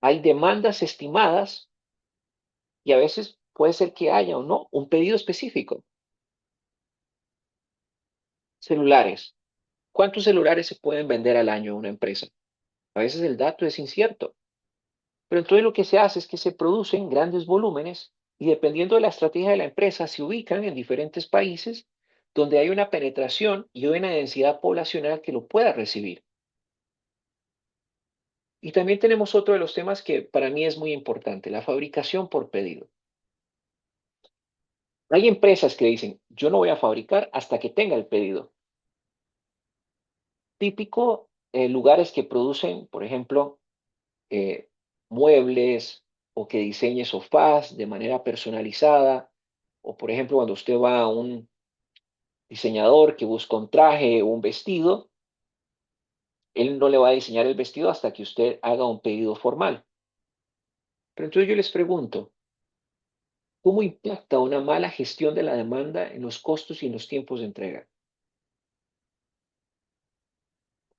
hay demandas estimadas y a veces puede ser que haya o no un pedido específico. Celulares. ¿Cuántos celulares se pueden vender al año a una empresa? A veces el dato es incierto. Pero entonces lo que se hace es que se producen grandes volúmenes y dependiendo de la estrategia de la empresa se ubican en diferentes países donde hay una penetración y una densidad poblacional que lo pueda recibir. Y también tenemos otro de los temas que para mí es muy importante, la fabricación por pedido. Hay empresas que dicen, yo no voy a fabricar hasta que tenga el pedido. Típico, lugares que producen, por ejemplo, eh, muebles o que diseñe sofás de manera personalizada, o por ejemplo, cuando usted va a un diseñador que busca un traje o un vestido, él no le va a diseñar el vestido hasta que usted haga un pedido formal. Pero entonces yo les pregunto, ¿cómo impacta una mala gestión de la demanda en los costos y en los tiempos de entrega?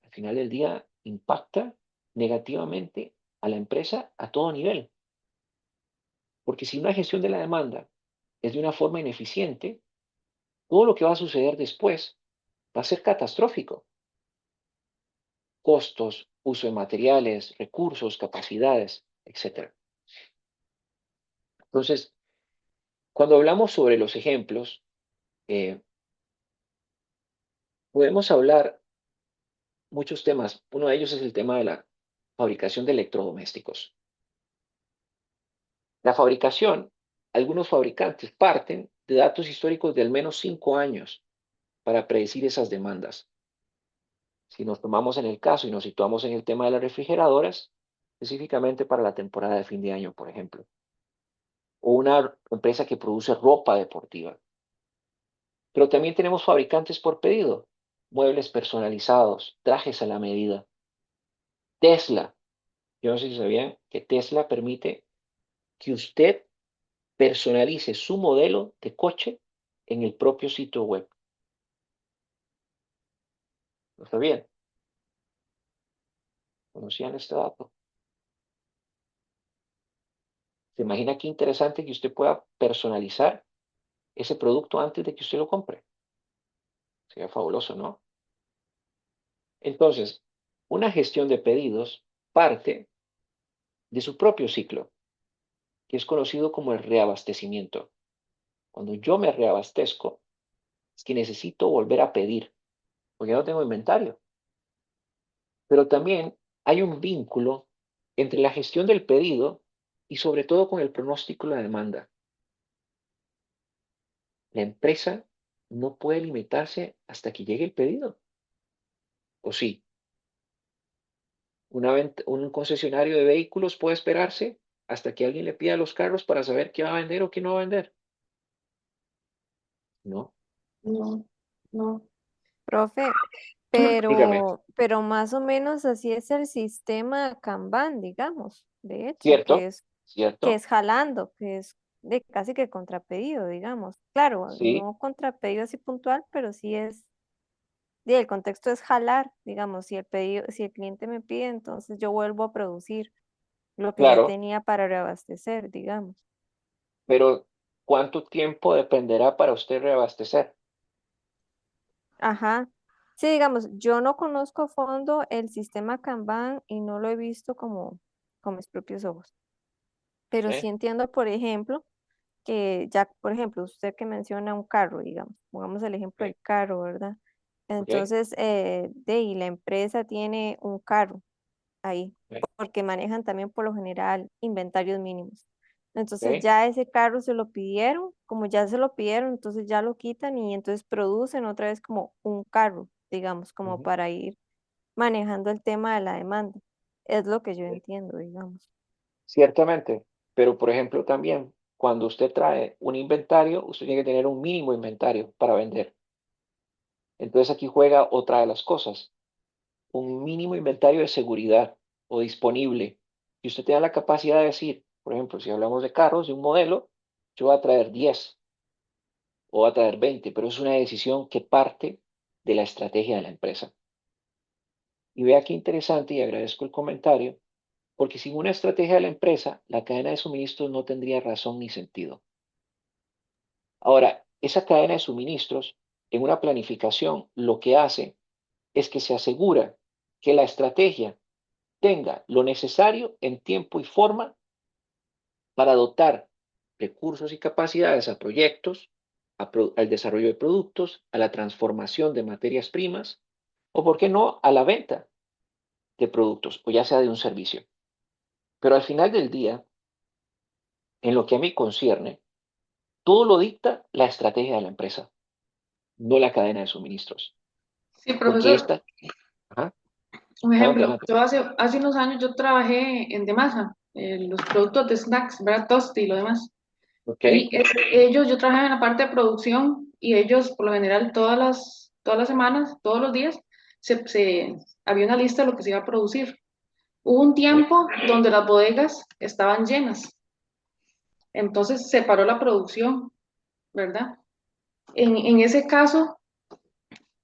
Al final del día, impacta negativamente a la empresa a todo nivel. Porque si una gestión de la demanda es de una forma ineficiente, todo lo que va a suceder después va a ser catastrófico. Costos, uso de materiales, recursos, capacidades, etcétera. Entonces, cuando hablamos sobre los ejemplos, eh, podemos hablar muchos temas. Uno de ellos es el tema de la fabricación de electrodomésticos. La fabricación, algunos fabricantes parten de datos históricos de al menos 5 años para predecir esas demandas. Si nos tomamos en el caso y nos situamos en el tema de las refrigeradoras, específicamente para la temporada de fin de año, por ejemplo, o una empresa que produce ropa deportiva. Pero también tenemos fabricantes por pedido, muebles personalizados, trajes a la medida. Tesla, yo no sé si sabían que Tesla permite que usted personalice su modelo de coche en el propio sitio web. ¿Lo sabían? ¿Conocían este dato? ¿Se imagina qué interesante que usted pueda personalizar ese producto antes de que usted lo compre? Sería fabuloso, ¿no? Entonces, una gestión de pedidos parte de su propio ciclo, que es conocido como el reabastecimiento. Cuando yo me reabastezco, es que necesito volver a pedir, porque no tengo inventario. Pero también hay un vínculo entre la gestión del pedido y sobre todo con el pronóstico de la demanda. La empresa no puede limitarse hasta que llegue el pedido. ¿O sí? Un concesionario de vehículos puede esperarse hasta que alguien le pida los carros para saber qué va a vender o qué no va a vender. No, No, no. Profe, dígame, pero más o menos así es el sistema Kanban, digamos, de hecho, ¿cierto? que ¿Cierto? es jalando, que es de casi que contrapedido, digamos. Claro, Sí, no contrapedido así puntual, pero sí es, el contexto es jalar, digamos, si el pedido, si el cliente me pide, entonces yo vuelvo a producir lo que ya claro, tenía para reabastecer, digamos. pero ¿cuánto tiempo dependerá para usted reabastecer? Ajá. Sí, digamos, yo no conozco a fondo el sistema Kanban y no lo he visto como con mis propios ojos, pero sí ¿Sí? entiendo, por ejemplo, que ya, por ejemplo, usted que menciona un carro, digamos, pongamos el ejemplo ¿Ok? del carro, ¿verdad? ¿Ok? Entonces, de ahí la empresa tiene un carro ahí, ¿Ok? porque manejan también por lo general inventarios mínimos. Entonces ¿Ok? ya ese carro se lo pidieron, como ya se lo pidieron, entonces ya lo quitan y entonces producen otra vez como un carro, digamos, como Ujú. para ir manejando el tema de la demanda. Es lo que yo Sí. entiendo, digamos. Ciertamente, pero por ejemplo también, cuando usted trae un inventario, usted tiene que tener un mínimo inventario para vender. Entonces aquí juega otra de las cosas, un mínimo inventario de seguridad o disponible. Y usted tenga la capacidad de decir, por ejemplo, si hablamos de carros, de un modelo, yo voy a traer 10 o voy a traer 20, pero es una decisión que parte de la estrategia de la empresa. Y vea qué interesante y agradezco el comentario, porque sin una estrategia de la empresa, la cadena de suministros no tendría razón ni sentido. Ahora, esa cadena de suministros, en una planificación, lo que hace es que se asegura que la estrategia tenga lo necesario en tiempo y forma para dotar recursos y capacidades a proyectos, al desarrollo de productos, a la transformación de materias primas, o por qué no, a la venta de productos, o ya sea de un servicio. Pero al final del día, en lo que a mí concierne, todo lo dicta la estrategia de la empresa, no la cadena de suministros. Sí, Porque profesor, esta, ajá, un adelante, ejemplo, adelante. yo hace unos años yo trabajé en Demasa, los productos de snacks, ¿verdad? Tosti y lo demás. Ok, Y yo trabajaba en la parte de producción y ellos, por lo general, todas las semanas, todos los días, había una lista de lo que se iba a producir. Hubo un ok. tiempo donde las bodegas estaban llenas, entonces se paró la producción, ¿verdad? En ese caso,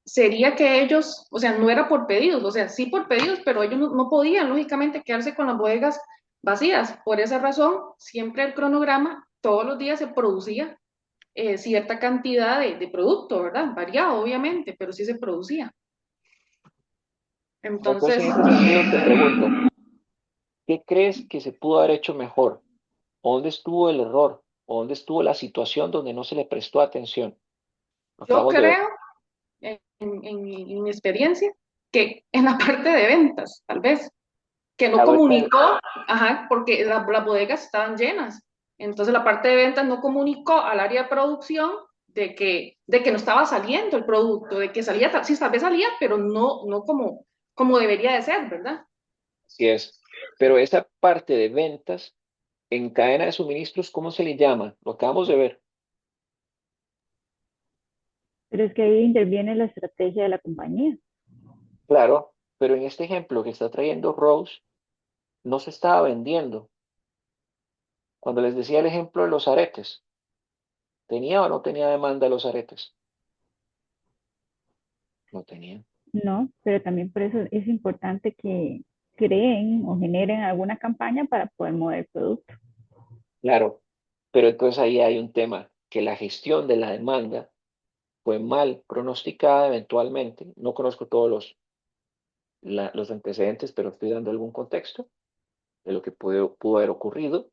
sería que ellos, o sea, no era por pedidos, o sea, sí por pedidos, pero ellos no podían, lógicamente, quedarse con las bodegas vacías. Por esa razón, siempre el cronograma, todos los días se producía cierta cantidad de producto, ¿verdad? Variado, obviamente, pero sí se producía. Entonces, Entonces, en ese sentido, te pregunto, ¿qué crees que se pudo haber hecho mejor? ¿O dónde estuvo el error? ¿O dónde estuvo la situación donde no se le prestó atención? Lo yo acabamos de ver. creo, en mi experiencia, que en la parte de ventas, tal vez, que no La vuelta, comunicó, ajá, porque las bodegas estaban llenas. Entonces la parte de ventas no comunicó al área de producción de que no estaba saliendo el producto, de que salía, sí, tal vez salía, pero no como debería de ser, ¿verdad? sí es. Pero esa parte de ventas en cadena de suministros, ¿cómo se le llama? Lo acabamos de ver. Pero es que ahí interviene la estrategia de la compañía. Claro, pero en este ejemplo que está trayendo Rose, no se estaba vendiendo. Cuando les decía el ejemplo de los aretes, ¿tenía o no tenía demanda de los aretes? No tenía. No, pero también por eso es importante que creen o generen alguna campaña para poder mover el producto. Claro, pero entonces ahí hay un tema, que la gestión de la demanda fue mal pronosticada eventualmente. No conozco todos los antecedentes, pero estoy dando algún contexto de lo que pudo haber ocurrido.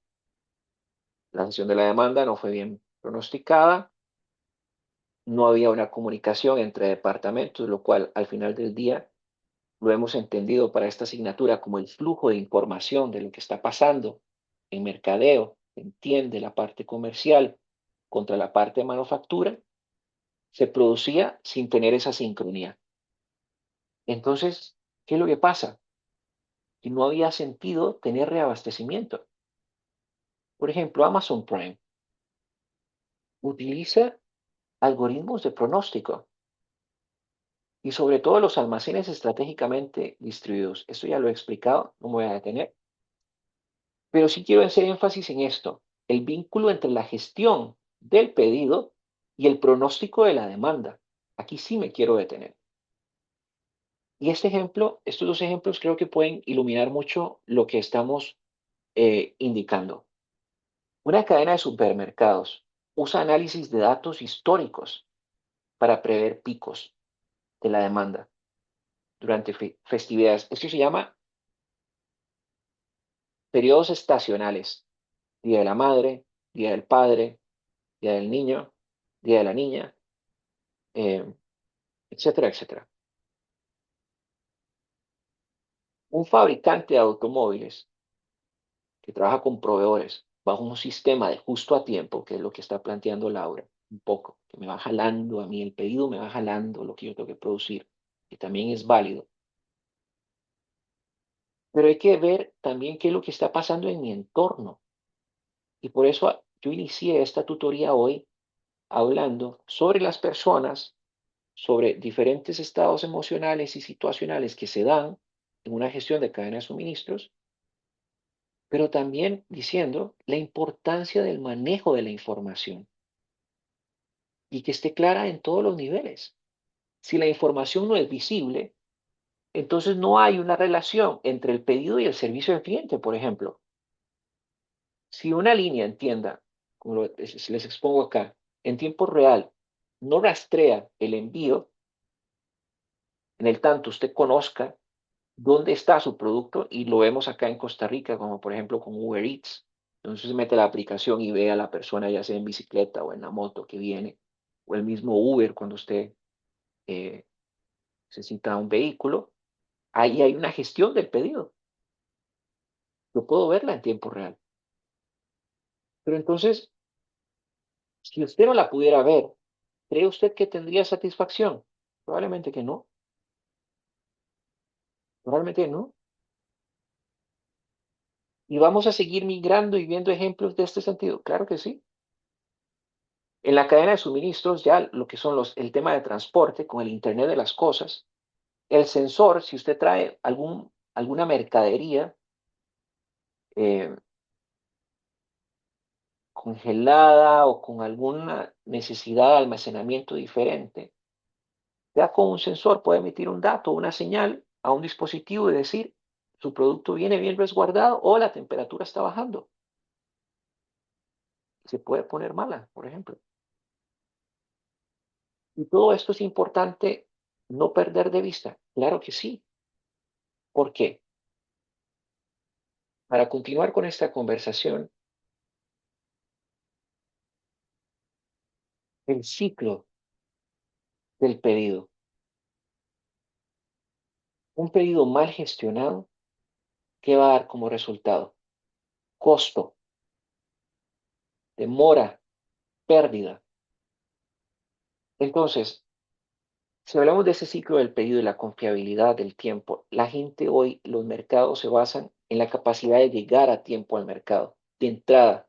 La gestión de la demanda no fue bien pronosticada, no había una comunicación entre departamentos, lo cual al final del día lo hemos entendido para esta asignatura como el flujo de información de lo que está pasando en mercadeo, entiende la parte comercial contra la parte de manufactura, se producía sin tener esa sincronía. Entonces, ¿qué es lo que pasa? Que no había sentido tener reabastecimiento. Por ejemplo, Amazon Prime utiliza algoritmos de pronóstico y sobre todo los almacenes estratégicamente distribuidos. Esto ya lo he explicado, no me voy a detener, pero sí quiero hacer énfasis en esto, el vínculo entre la gestión del pedido y el pronóstico de la demanda. Aquí sí me quiero detener. Y estos dos ejemplos creo que pueden iluminar mucho lo que estamos indicando. Una cadena de supermercados usa análisis de datos históricos para prever picos de la demanda durante festividades. Esto se llama periodos estacionales. Día de la madre, día del padre, día del niño, día de la niña, eh, etcétera, etcétera. Un fabricante de automóviles que trabaja con proveedores bajo un sistema de justo a tiempo, que es lo que está planteando Laura, un poco, que me va jalando a mí el pedido, me va jalando lo que yo tengo que producir, que también es válido. Pero hay que ver también qué es lo que está pasando en mi entorno. Y por eso yo inicié esta tutoría hoy hablando sobre las personas, sobre diferentes estados emocionales y situacionales que se dan en una gestión de cadena de suministros, pero también diciendo la importancia del manejo de la información y que esté clara en todos los niveles. Si la información no es visible, entonces no hay una relación entre el pedido y el servicio al cliente, por ejemplo. Si una línea entienda, como les expongo acá, en tiempo real no rastrea el envío, en el tanto usted conozca dónde está su producto, y lo vemos acá en Costa Rica, como por ejemplo con Uber Eats. Entonces se mete a la aplicación y ve a la persona, ya sea en bicicleta o en la moto que viene, o el mismo Uber cuando usted eh, necesita un vehículo. Ahí hay una gestión del pedido. Yo puedo verla en tiempo real. Pero entonces, si usted no la pudiera ver, ¿cree usted que tendría satisfacción? Probablemente que no. Probablemente no. ¿Y vamos a seguir migrando y viendo ejemplos de este sentido? Claro que sí. En la cadena de suministros, ya lo que son el tema de transporte con el Internet de las cosas, el sensor, si usted trae alguna mercadería eh, congelada o con alguna necesidad de almacenamiento diferente, ya con un sensor puede emitir un dato, una señal a un dispositivo y decir, su producto viene bien resguardado o la temperatura está bajando. Se puede poner mala, por ejemplo. Y todo esto es importante no perder de vista. Claro que sí. ¿Por qué? Para continuar con esta conversación, el ciclo del pedido. Un pedido mal gestionado, ¿qué va a dar como resultado? Costo, demora, pérdida. Entonces, si hablamos de ese ciclo del pedido y la confiabilidad del tiempo, la gente hoy, los mercados se basan en la capacidad de llegar a tiempo al mercado. De entrada,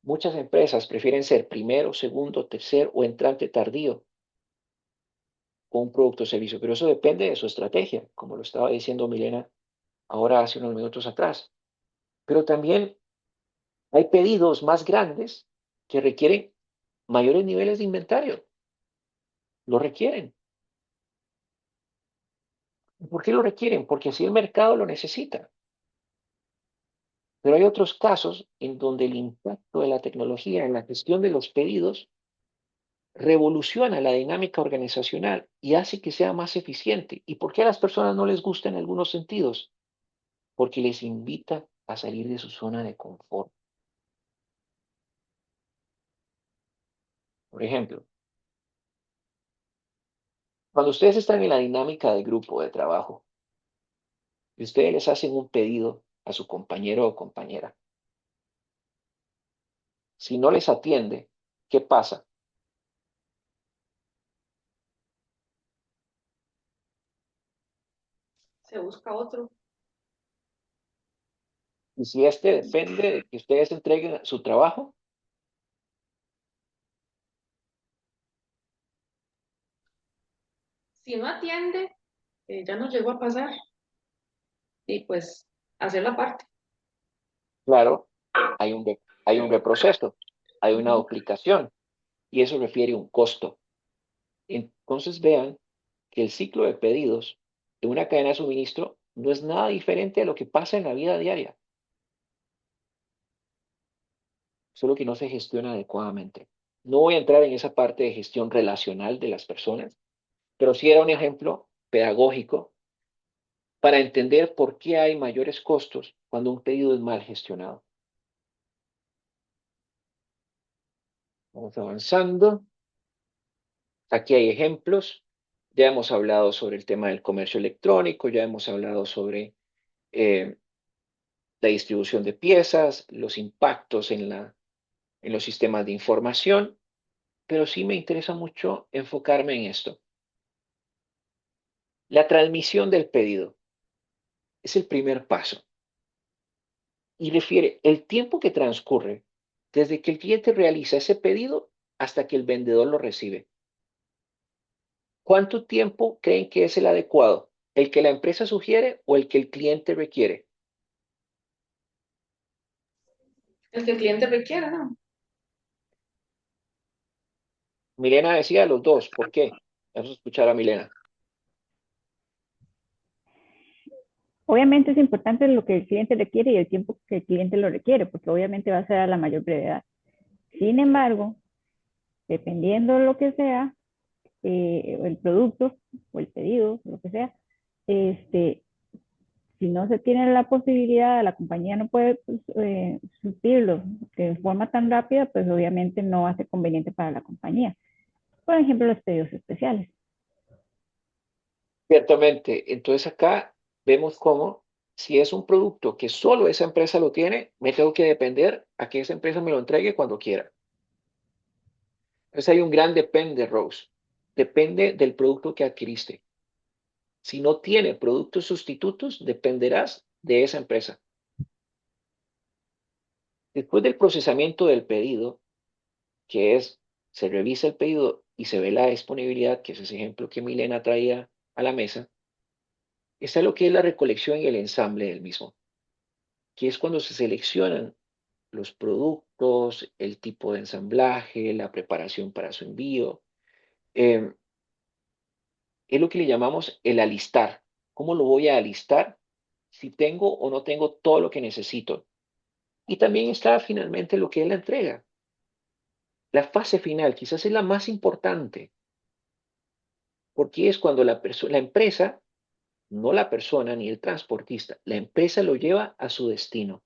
muchas empresas prefieren ser primero, segundo, tercer o entrante tardío con un producto o servicio, pero eso depende de su estrategia, como lo estaba diciendo Milena ahora hace unos minutos atrás. Pero también hay pedidos más grandes que requieren mayores niveles de inventario. Lo requieren. ¿Por qué lo requieren? Porque así el mercado lo necesita. Pero hay otros casos en donde el impacto de la tecnología en la gestión de los pedidos revoluciona la dinámica organizacional y hace que sea más eficiente. ¿Y por qué a las personas no les gusta en algunos sentidos? Porque les invita a salir de su zona de confort. Por ejemplo, cuando ustedes están en la dinámica de grupo de trabajo y ustedes les hacen un pedido a su compañero o compañera, si no les atiende, ¿qué pasa? Se busca otro. Y si este depende de que ustedes entreguen su trabajo, Si no atiende, ya nos llegó a pasar y pues hacer la parte. claro, hay un reproceso, hay una Ujú. duplicación y eso refiere a un costo. Entonces vean que el ciclo de pedidos de una cadena de suministro no es nada diferente a lo que pasa en la vida diaria, solo que no se gestiona adecuadamente. No voy a entrar en esa parte de gestión relacional de las personas, pero sí era un ejemplo pedagógico para entender por qué hay mayores costos cuando un pedido es mal gestionado. Vamos avanzando. Aquí hay ejemplos. Ya hemos hablado sobre el tema del comercio electrónico, ya hemos hablado sobre eh, la distribución de piezas, los impactos en los sistemas de información, pero sí me interesa mucho enfocarme en esto. La transmisión del pedido es el primer paso y refiere el tiempo que transcurre desde que el cliente realiza ese pedido hasta que el vendedor lo recibe. ¿Cuánto tiempo creen que es el adecuado? ¿El que la empresa sugiere o el que el cliente requiere? El que el cliente requiera, ¿no? Milena decía los dos. ¿Por qué? Vamos a escuchar a Milena. Obviamente es importante lo que el cliente requiere y el tiempo que el cliente lo requiere, porque obviamente va a ser a la mayor brevedad. Sin embargo, dependiendo de lo que sea, el producto o el pedido, lo que sea, si no se tiene la posibilidad, la compañía no puede pues, suplirlo de forma tan rápida, pues obviamente no va a ser conveniente para la compañía. Por ejemplo, los pedidos especiales. Ciertamente. Entonces acá vemos cómo si es un producto que solo esa empresa lo tiene, me tengo que depender a que esa empresa me lo entregue cuando quiera. Entonces hay un gran depende, Rose. Depende del producto que adquiriste. Si no tiene productos sustitutos, dependerás de esa empresa. Después del procesamiento del pedido, que es, se revisa el pedido y se ve la disponibilidad, que es ese ejemplo que Milena traía a la mesa, está lo que es la recolección y el ensamble del mismo, que es cuando se seleccionan los productos, el tipo de ensamblaje, la preparación para su envío. Es lo que le llamamos el alistar. ¿Cómo lo voy a alistar? Si tengo o no tengo todo lo que necesito. Y también está finalmente lo que es la entrega. La fase final quizás es la más importante, porque es cuando la empresa, no la persona ni el transportista, la empresa lo lleva a su destino.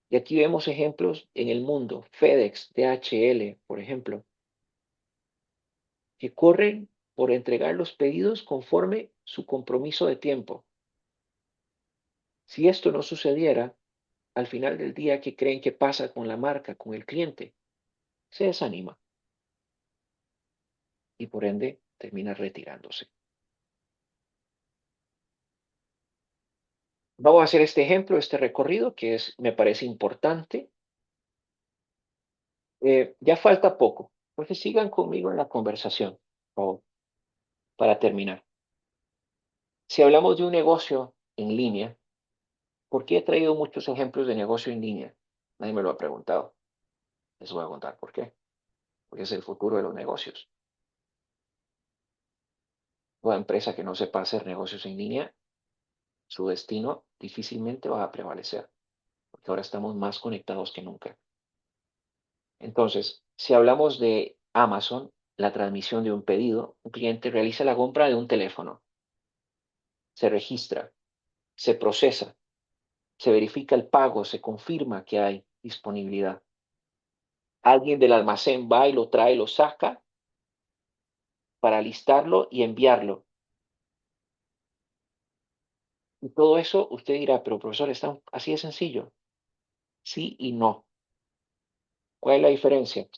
Y aquí vemos ejemplos en el mundo, FedEx, DHL, por ejemplo, que corren por entregar los pedidos conforme su compromiso de tiempo. Si esto no sucediera, al final del día, ¿qué creen que pasa con la marca, con el cliente? Se desanima y por ende termina retirándose. Vamos a hacer este ejemplo, este recorrido, que me parece importante. Ya falta poco, entonces sigan conmigo en la conversación, por favor, para terminar. Si hablamos de un negocio en línea, ¿por qué he traído muchos ejemplos de negocio en línea? Nadie me lo ha preguntado. Les voy a contar por qué. Porque es el futuro de los negocios. Toda empresa que no sepa hacer negocios en línea, su destino difícilmente va a prevalecer, porque ahora estamos más conectados que nunca. Entonces, si hablamos de Amazon, la transmisión de un pedido, un cliente realiza la compra de un teléfono, se registra, se procesa, se verifica el pago, se confirma que hay disponibilidad. Alguien del almacén va y lo trae, lo saca para listarlo y enviarlo. Y todo eso usted dirá, pero profesor, ¿está así de sencillo? Sí y no. ¿Cuál es la diferencia?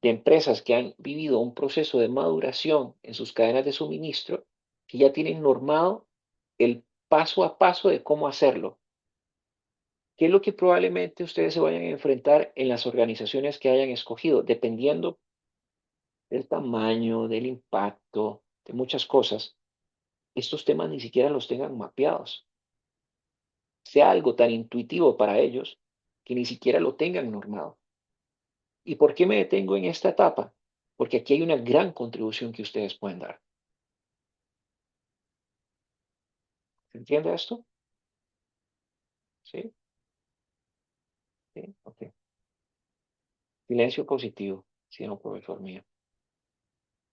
De empresas que han vivido un proceso de maduración en sus cadenas de suministro, que ya tienen normado el paso a paso de cómo hacerlo. ¿Qué es lo que probablemente ustedes se vayan a enfrentar en las organizaciones que hayan escogido? Dependiendo del tamaño, del impacto, de muchas cosas, estos temas ni siquiera los tengan mapeados. Sea algo tan intuitivo para ellos que ni siquiera lo tengan normado. ¿Y por qué me detengo en esta etapa? Porque aquí hay una gran contribución que ustedes pueden dar. ¿Se entiende esto? ¿Sí? ¿Sí? Ok. Silencio positivo, si no, profesor mío.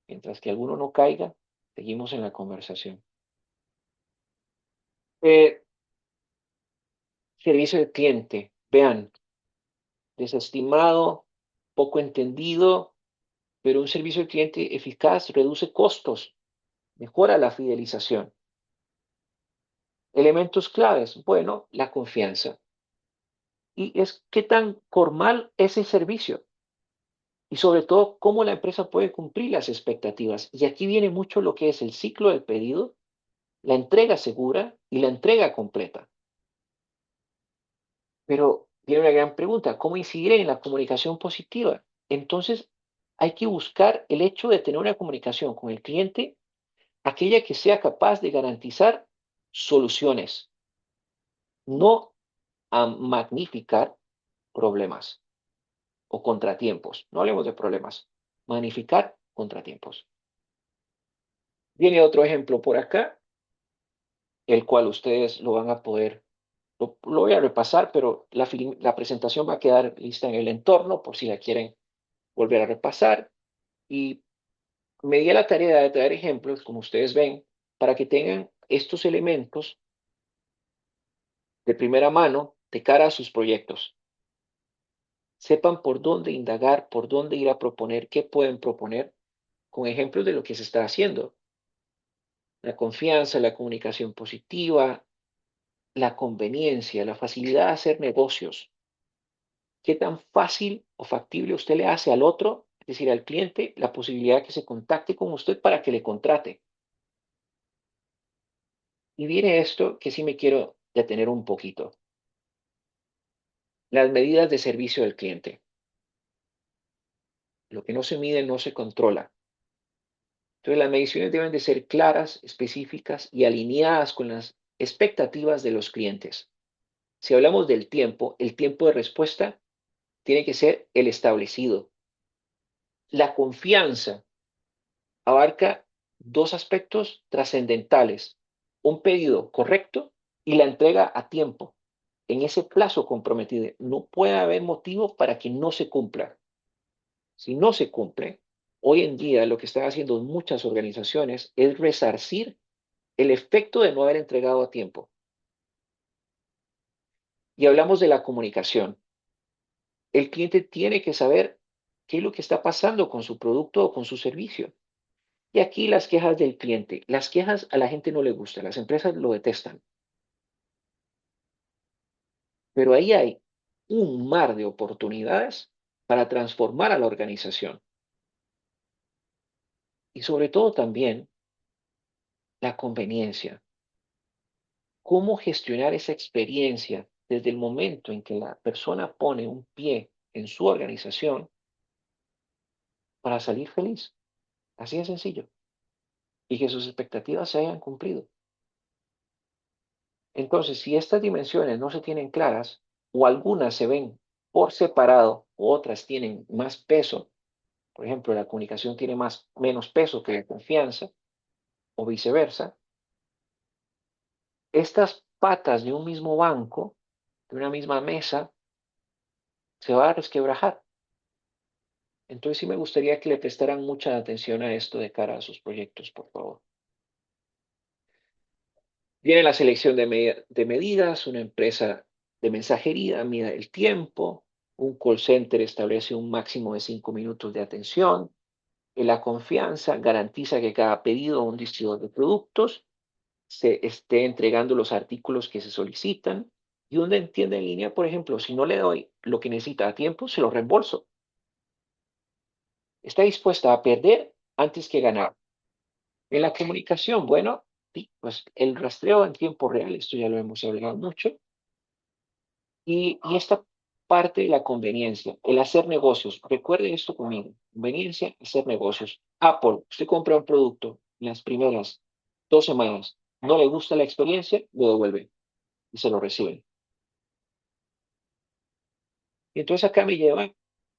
Mientras que alguno no caiga, seguimos en la conversación. Servicio de cliente. Vean, desestimado, poco entendido, pero un servicio de cliente eficaz reduce costos, mejora la fidelización. Elementos claves, bueno, la confianza. Y es qué tan formal es el servicio. Y sobre todo, cómo la empresa puede cumplir las expectativas. Y aquí viene mucho lo que es el ciclo del pedido, la entrega segura y la entrega completa. Pero viene una gran pregunta, ¿cómo incidir en la comunicación positiva? Entonces, hay que buscar el hecho de tener una comunicación con el cliente, aquella que sea capaz de garantizar soluciones, no a magnificar problemas o contratiempos. No hablemos de problemas, magnificar contratiempos. Viene otro ejemplo por acá, el cual ustedes lo van a poder, lo voy a repasar, pero la presentación va a quedar lista en el entorno por si la quieren volver a repasar y me di a la tarea de traer ejemplos, como ustedes ven, para que tengan estos elementos de primera mano de cara a sus proyectos. Sepan por dónde indagar, por dónde ir a proponer, qué pueden proponer, con ejemplos de lo que se está haciendo. La confianza, la comunicación positiva, la conveniencia, la facilidad de hacer negocios. ¿Qué tan fácil o factible usted le hace al otro, es decir, al cliente, la posibilidad de que se contacte con usted para que le contrate? Y viene esto que sí me quiero detener un poquito. Las medidas de servicio del cliente. Lo que no se mide no se controla. Entonces las mediciones deben de ser claras, específicas y alineadas con las expectativas de los clientes. Si hablamos del tiempo, el tiempo de respuesta tiene que ser el establecido. La confianza abarca dos aspectos trascendentales: un pedido correcto y la entrega a tiempo, en ese plazo comprometido. No puede haber motivo para que no se cumpla. Si no se cumple, hoy en día lo que están haciendo muchas organizaciones es resarcir el efecto de no haber entregado a tiempo. Y hablamos de la comunicación. El cliente tiene que saber qué es lo que está pasando con su producto o con su servicio. Y aquí las quejas del cliente. Las quejas a la gente no le gustan, las empresas lo detestan. Pero ahí hay un mar de oportunidades para transformar a la organización. Y sobre todo también la conveniencia. ¿Cómo gestionar esa experiencia desde el momento en que la persona pone un pie en su organización para salir feliz? Así de sencillo. Y que sus expectativas se hayan cumplido. Entonces, si estas dimensiones no se tienen claras, o algunas se ven por separado, o otras tienen más peso, por ejemplo, la comunicación tiene menos peso que la confianza, o viceversa, estas patas de un mismo banco, de una misma mesa, se va a resquebrajar. Entonces sí me gustaría que le prestaran mucha atención a esto de cara a sus proyectos, por favor. Viene la selección de medidas, una empresa de mensajería mide el tiempo, un call center establece un máximo de 5 minutos de atención, la confianza garantiza que cada pedido a un distribuidor de productos se esté entregando los artículos que se solicitan, y una entiende en línea, por ejemplo, si no le doy lo que necesita a tiempo, se lo reembolso. Está dispuesta a perder antes que ganar. En la comunicación, bueno, sí, pues el rastreo en tiempo real, esto ya lo hemos hablado mucho, y esta parte de la conveniencia, el hacer negocios. Recuerden esto conmigo: conveniencia, hacer negocios. Apple, usted compra un producto en las primeras 2 semanas, no le gusta la experiencia, lo devuelve y se lo reciben. Y entonces acá me lleva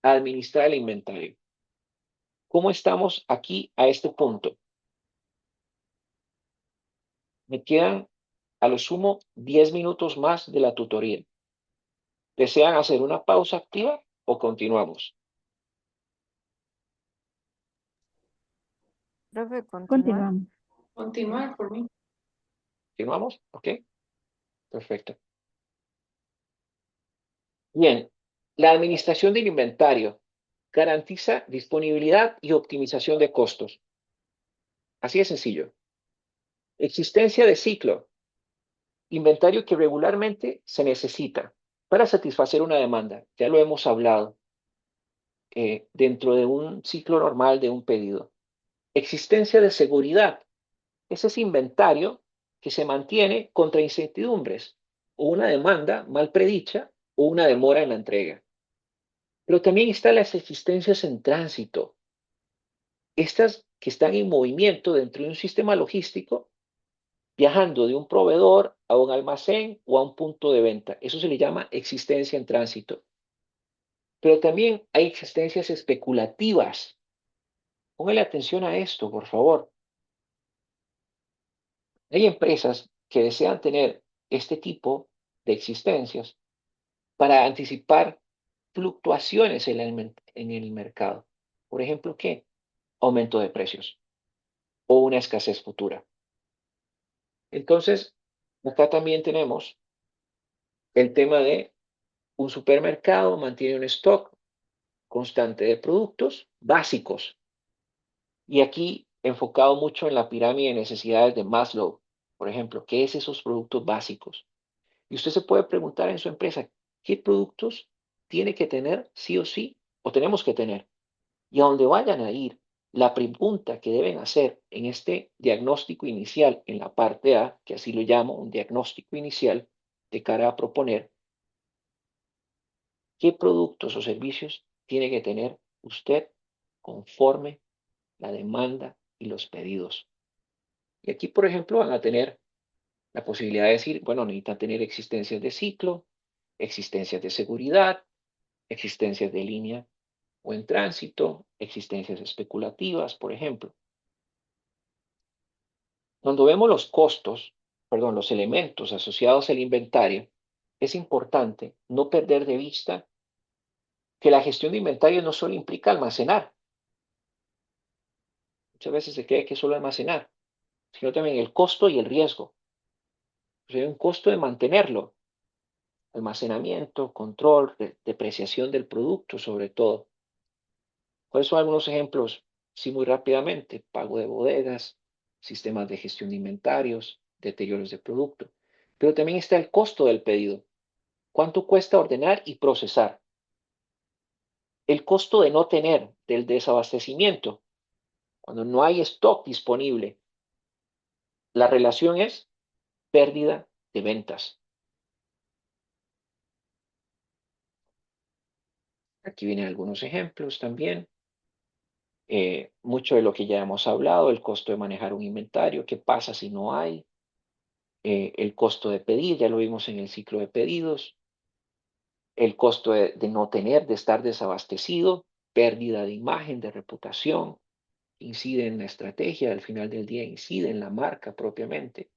a administrar el inventario. ¿Cómo estamos aquí a este punto? Me quedan a lo sumo 10 minutos más de la tutoría. ¿Desean hacer una pausa activa o continuamos? Profe, continuar. Continuamos. Continuar por mí. ¿Continuamos? Ok, perfecto. Bien, la administración del inventario garantiza disponibilidad y optimización de costos. Así de sencillo. Existencia de ciclo. Inventario que regularmente se necesita para satisfacer una demanda. Ya lo hemos hablado dentro de un ciclo normal de un pedido. Existencia de seguridad. Es ese inventario que se mantiene contra incertidumbres o una demanda mal predicha o una demora en la entrega. Pero también están las existencias en tránsito. Estas que están en movimiento dentro de un sistema logístico, viajando de un proveedor a un almacén o a un punto de venta. Eso se le llama existencia en tránsito. Pero también hay existencias especulativas. Póngale atención a esto, por favor. Hay empresas que desean tener este tipo de existencias para anticipar fluctuaciones en el mercado. Por ejemplo, ¿qué? Aumento de precios o una escasez futura. Entonces, acá también tenemos el tema de un supermercado mantiene un stock constante de productos básicos. Y aquí enfocado mucho en la pirámide de necesidades de Maslow, por ejemplo, ¿qué es esos productos básicos? Y usted se puede preguntar en su empresa, ¿qué productos tiene que tener sí o sí o tenemos que tener? Y a donde vayan a ir, la pregunta que deben hacer en este diagnóstico inicial, en la parte A, que así lo llamo, un diagnóstico inicial de cara a proponer, ¿qué productos o servicios tiene que tener usted conforme la demanda y los pedidos? Y aquí, por ejemplo, van a tener la posibilidad de decir, bueno, necesitan tener existencias de ciclo, existencias de seguridad, existencias de línea o en tránsito, existencias especulativas, por ejemplo. Cuando vemos los costos, perdón, los elementos asociados al inventario, es importante no perder de vista que la gestión de inventario no solo implica almacenar. Muchas veces se cree que es solo almacenar, sino también el costo y el riesgo. O sea, hay un costo de mantenerlo, almacenamiento, control, depreciación del producto, sobre todo. ¿Cuáles son algunos ejemplos? Sí, muy rápidamente, pago de bodegas, sistemas de gestión de inventarios, deterioros de producto. Pero también está el costo del pedido. ¿Cuánto cuesta ordenar y procesar? El costo de no tener, del desabastecimiento. Cuando no hay stock disponible, la relación es pérdida de ventas. Aquí vienen algunos ejemplos también. Mucho de lo que ya hemos hablado, el costo de manejar un inventario, qué pasa si no hay, el costo de pedir, ya lo vimos en el ciclo de pedidos, el costo de no tener, de estar desabastecido, pérdida de imagen, de reputación, incide en la estrategia, al final del día incide en la marca propiamente.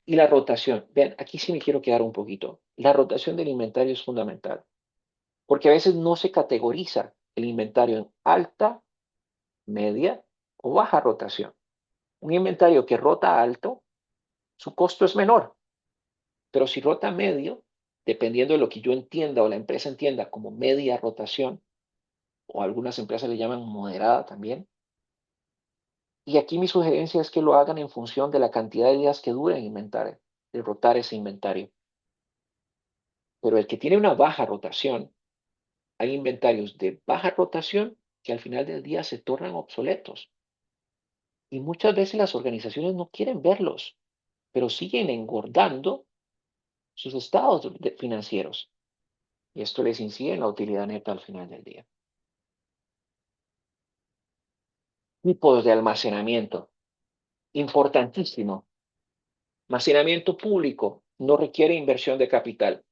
Y la rotación, vean, aquí sí me quiero quedar un poquito. La rotación del inventario es fundamental, porque a veces no se categoriza el inventario en alta, media o baja rotación. Un inventario que rota alto, su costo es menor, pero si rota medio, dependiendo de lo que yo entienda o la empresa entienda como media rotación, o algunas empresas le llaman moderada también, y aquí mi sugerencia es que lo hagan en función de la cantidad de días que dure en inventario, de rotar ese inventario. Pero el que tiene una baja rotación, hay inventarios de baja rotación que al final del día se tornan obsoletos. Y muchas veces las organizaciones no quieren verlos, pero siguen engordando sus estados financieros. Y esto les incide en la utilidad neta al final del día. Tipos de almacenamiento. Importantísimo. Almacenamiento público no requiere inversión de capital.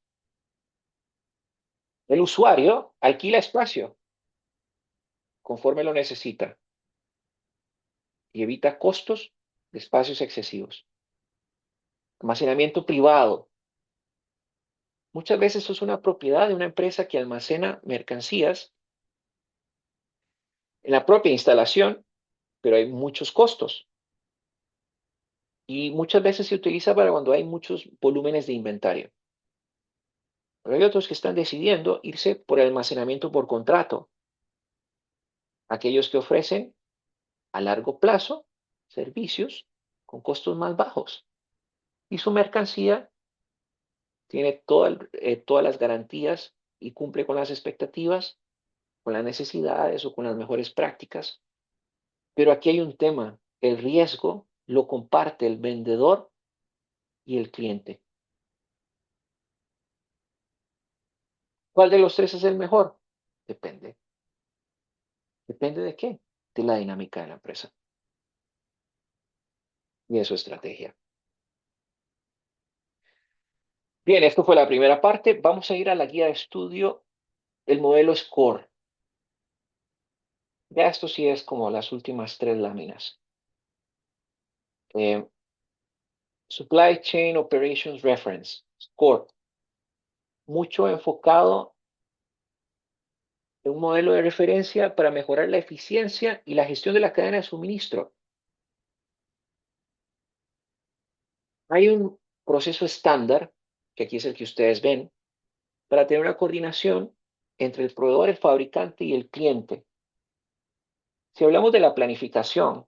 El usuario alquila espacio conforme lo necesita y evita costos de espacios excesivos. Almacenamiento privado. Muchas veces eso es una propiedad de una empresa que almacena mercancías en la propia instalación, pero hay muchos costos. Y muchas veces se utiliza para cuando hay muchos volúmenes de inventario. Pero hay otros que están decidiendo irse por el almacenamiento por contrato. Aquellos que ofrecen a largo plazo servicios con costos más bajos. Y su mercancía tiene todas las garantías y cumple con las expectativas, con las necesidades o con las mejores prácticas. Pero aquí hay un tema, el riesgo lo comparte el vendedor y el cliente. ¿Cuál de los tres es el mejor? Depende. ¿Depende de qué? De la dinámica de la empresa y de su estrategia. Bien, esto fue la primera parte. Vamos a ir a la guía de estudio, el modelo SCORE. Ya esto sí es como las últimas tres láminas. Eh, Supply Chain Operations Reference, SCORE. Mucho enfocado un modelo de referencia para mejorar la eficiencia y la gestión de la cadena de suministro. Hay un proceso estándar, que aquí es el que ustedes ven, para tener una coordinación entre el proveedor, el fabricante y el cliente. Si hablamos de la planificación,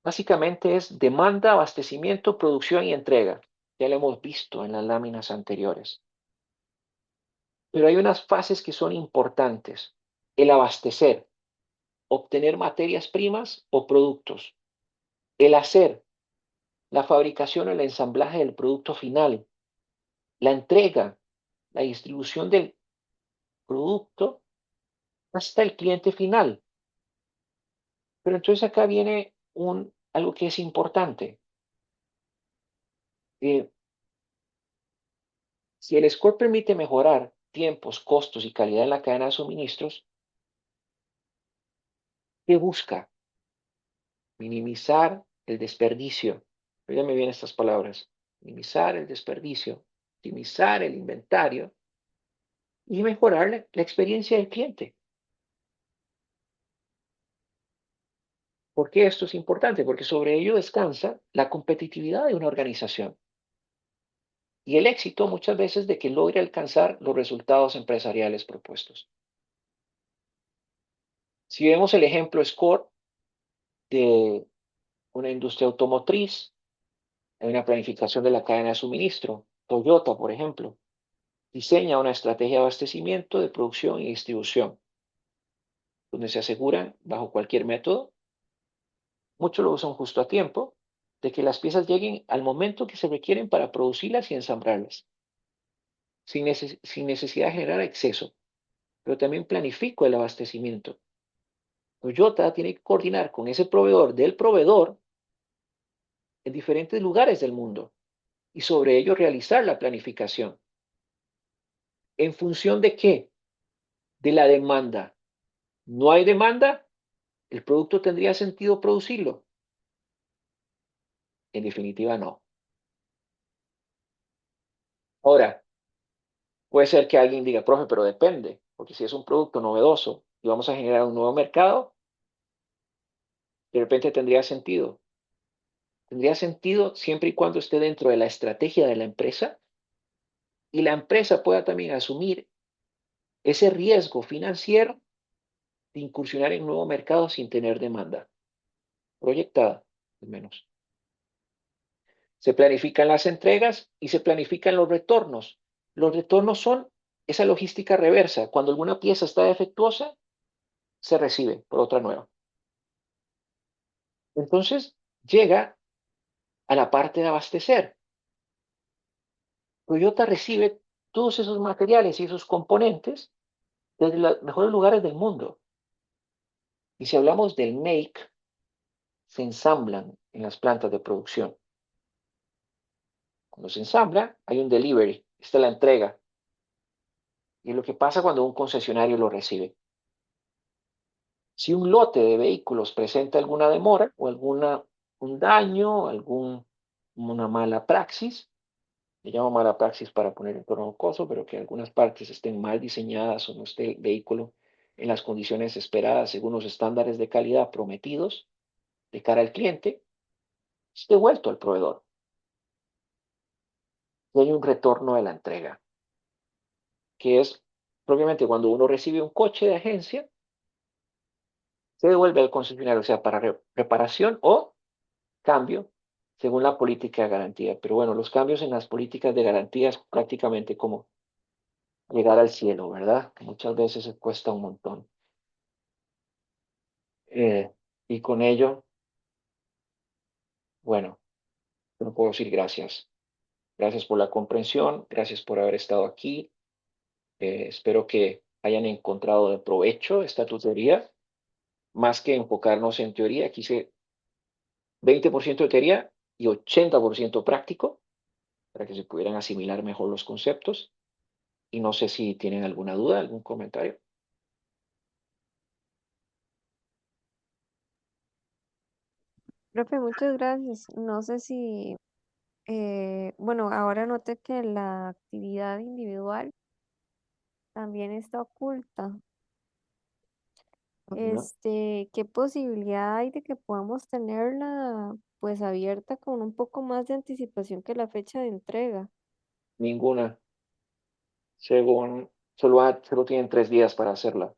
básicamente es demanda, abastecimiento, producción y entrega. Ya lo hemos visto en las láminas anteriores. Pero hay unas fases que son importantes. El abastecer, obtener materias primas o productos. El hacer, la fabricación o el ensamblaje del producto final. La entrega, la distribución del producto hasta el cliente final. Pero entonces acá viene algo que es importante. Eh, si el score permite mejorar tiempos, costos y calidad en la cadena de suministros, ¿qué busca? Minimizar el desperdicio. Fíjense bien estas palabras. Minimizar el desperdicio, optimizar el inventario y mejorar la experiencia del cliente. ¿Por qué esto es importante? Porque sobre ello descansa la competitividad de una organización y el éxito muchas veces de que logre alcanzar los resultados empresariales propuestos. Si vemos el ejemplo SCORE de una industria automotriz, hay una planificación de la cadena de suministro. Toyota, por ejemplo, diseña una estrategia de abastecimiento, de producción y distribución, donde se aseguran, bajo cualquier método, muchos lo usan justo a tiempo, de que las piezas lleguen al momento que se requieren para producirlas y ensamblarlas, sin necesidad de generar exceso. Pero también planifico el abastecimiento. Toyota tiene que coordinar con ese proveedor del proveedor en diferentes lugares del mundo y sobre ello realizar la planificación. ¿En función de qué? De la demanda. ¿No hay demanda? ¿El producto tendría sentido producirlo? En definitiva, no. Ahora, puede ser que alguien diga, profe, pero depende, porque si es un producto novedoso y vamos a generar un nuevo mercado, de repente tendría sentido. Tendría sentido siempre y cuando esté dentro de la estrategia de la empresa y la empresa pueda también asumir ese riesgo financiero de incursionar en un nuevo mercado sin tener demanda proyectada, al menos. Se planifican las entregas y se planifican los retornos. Los retornos son esa logística reversa. Cuando alguna pieza está defectuosa, se recibe por otra nueva. Entonces, llega a la parte de abastecer. Toyota recibe todos esos materiales y esos componentes desde los mejores lugares del mundo. Y si hablamos del make, se ensamblan en las plantas de producción. Cuando se ensambla, hay un delivery, esta es la entrega. Y es lo que pasa cuando un concesionario lo recibe. Si un lote de vehículos presenta alguna demora o un daño, una mala praxis, le llamo mala praxis para poner en tono jocoso, pero que algunas partes estén mal diseñadas o no esté el vehículo en las condiciones esperadas según los estándares de calidad prometidos de cara al cliente, es devuelto al proveedor. Y hay un retorno de la entrega, que es propiamente cuando uno recibe un coche de agencia, se devuelve al concesionario, o sea, para reparación o cambio según la política de garantía. Pero bueno, los cambios en las políticas de garantía es prácticamente como llegar al cielo, ¿verdad? Que muchas veces se cuesta un montón. Y con ello, bueno, no puedo decir gracias. Gracias por la comprensión, gracias por haber estado aquí. Espero que hayan encontrado de provecho esta tutoría. Más que enfocarnos en teoría, quise 20% de teoría y 80% práctico para que se pudieran asimilar mejor los conceptos. Y no sé si tienen alguna duda, algún comentario. Profe, muchas gracias. No sé si, bueno, ahora noté que la actividad individual también está oculta. Ajá. ¿Qué posibilidad hay de que podamos tenerla pues abierta con un poco más de anticipación que la fecha de entrega? Ninguna. Según, solo tienen 3 días para hacerla.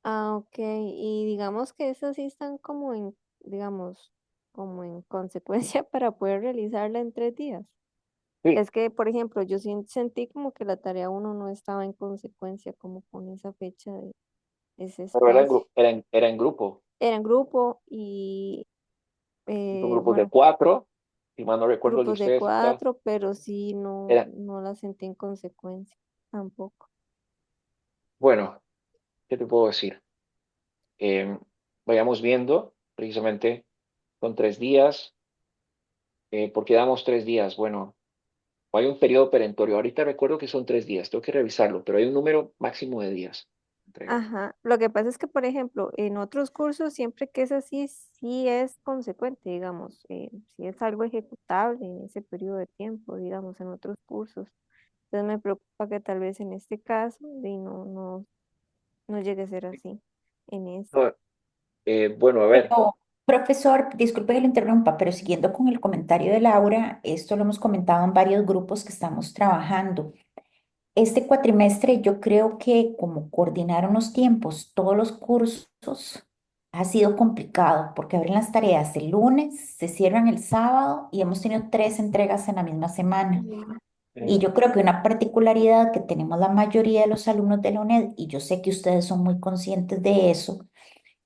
Ah, ok. Y digamos que esas sí están como digamos, como en consecuencia para poder realizarla en 3 días. Sí, Es que, por ejemplo, yo sentí como que la tarea uno no estaba en consecuencia como con esa fecha de ese pero espacio. era en grupo. Era en grupo y, Son grupos de bueno, 4. Si mal no recuerdo, el de grupos de ustedes cuatro, pero sí era, no la sentí en consecuencia tampoco. bueno, ¿qué te puedo decir? Em, Vayamos viendo, precisamente, son 3 días. ¿Por qué damos 3 días? Bueno, hay un periodo perentorio. Ahorita recuerdo que son 3 días, tengo que revisarlo, pero hay un número máximo de días de entrega. Ajá, lo que pasa es que, por ejemplo, en otros cursos, siempre que es así, sí es consecuente, digamos, si es algo ejecutable en ese periodo de tiempo, digamos, en otros cursos. Entonces me preocupa que tal vez en este caso no llegue a ser así en este. No, bueno, a ver, Pero, profesor, disculpe que le interrumpa, pero siguiendo con el comentario de Laura, esto lo hemos comentado en varios grupos que estamos trabajando. Este cuatrimestre yo creo que como coordinaron los tiempos, todos los cursos, ha sido complicado porque abren las tareas el lunes, se cierran el sábado y hemos tenido 3 entregas en la misma semana. Mm. Y eh, yo creo que una particularidad que tenemos la mayoría de los alumnos de la UNED, y yo sé que ustedes son muy conscientes de eso,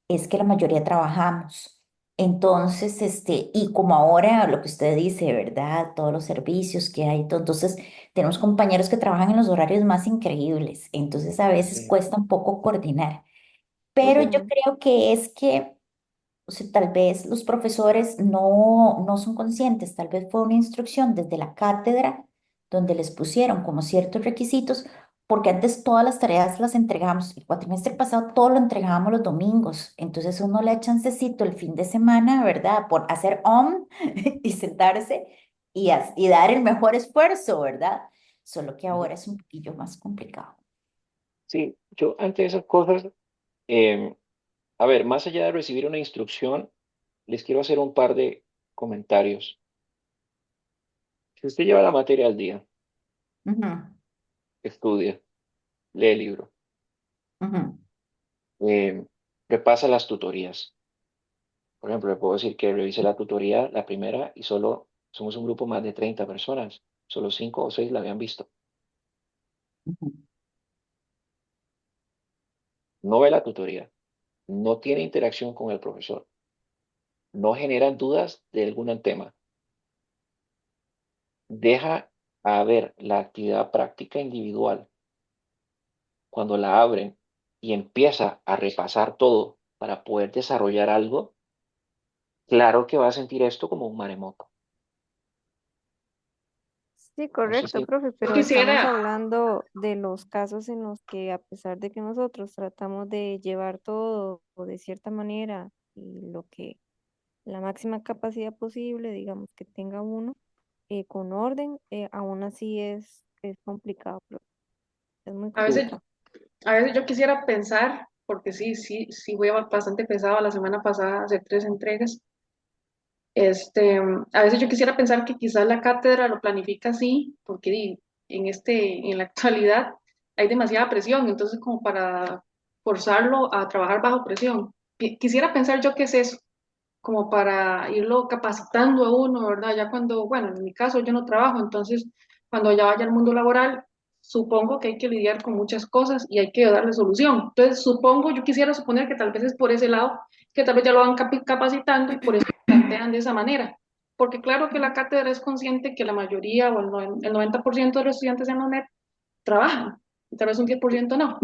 es que la mayoría trabajamos. Entonces, y como ahora lo que usted dice, ¿verdad? Todos los servicios que hay, entonces tenemos compañeros que trabajan en los horarios más increíbles, entonces a veces eh, cuesta un poco coordinar. Pero yo Ujú. creo que es que, o sea, tal vez los profesores no son conscientes, tal vez fue una instrucción desde la cátedra donde les pusieron como ciertos requisitos, porque antes todas las tareas las entregamos, el cuatrimestre pasado todo lo entregábamos los domingos, entonces uno le echa chancecito el fin de semana, ¿verdad? Por hacer y sentarse y dar el mejor esfuerzo, ¿verdad? Solo que ujú. ahora es un poquillo más complicado. Sí, yo ante esas cosas, em, a ver, más allá de recibir una instrucción, les quiero hacer un par de comentarios. Si usted lleva la materia al día, Ujú, estudia, lee el libro, ujú, eh, repasa las tutorías. Por ejemplo, le puedo decir que revise la tutoría, la primera, y solo somos un grupo más de 30 personas. Solo 5 o 6 la habían visto. ujú. No ve la tutoría, no tiene interacción con el profesor, no genera dudas de algún tema, deja a ver la actividad práctica individual cuando la abren y empieza a repasar todo para poder desarrollar algo, claro que va a sentir esto como un maremoto. Sí, No sé correcto, si, profe, Yo pero estamos quisiera, hablando de los casos en los que a pesar de que nosotros tratamos de llevar todo o de cierta manera y lo que la máxima capacidad posible, digamos, que tenga uno con orden, aún así es complicado, profe, es muy a veces, complicado. a veces yo quisiera pensar, porque sí fue bastante pesado la semana pasada hacer 3 entregas. A veces yo quisiera pensar que quizás la cátedra lo planifica así, porque en la actualidad hay demasiada presión, entonces como para forzarlo a trabajar bajo presión. Quisiera pensar yo que es eso, como para irlo capacitando a uno, ¿verdad? Ya cuando, bueno, en mi caso yo no trabajo, entonces cuando ya vaya al mundo laboral, supongo que hay que lidiar con muchas cosas y hay que darle solución. Entonces yo quisiera suponer que tal vez es por ese lado, que tal vez ya lo van capacitando y por eso lo plantean de esa manera. Porque claro que la cátedra es consciente que la mayoría o el 90% de los estudiantes en la UNED trabajan, y tal vez un 10% no.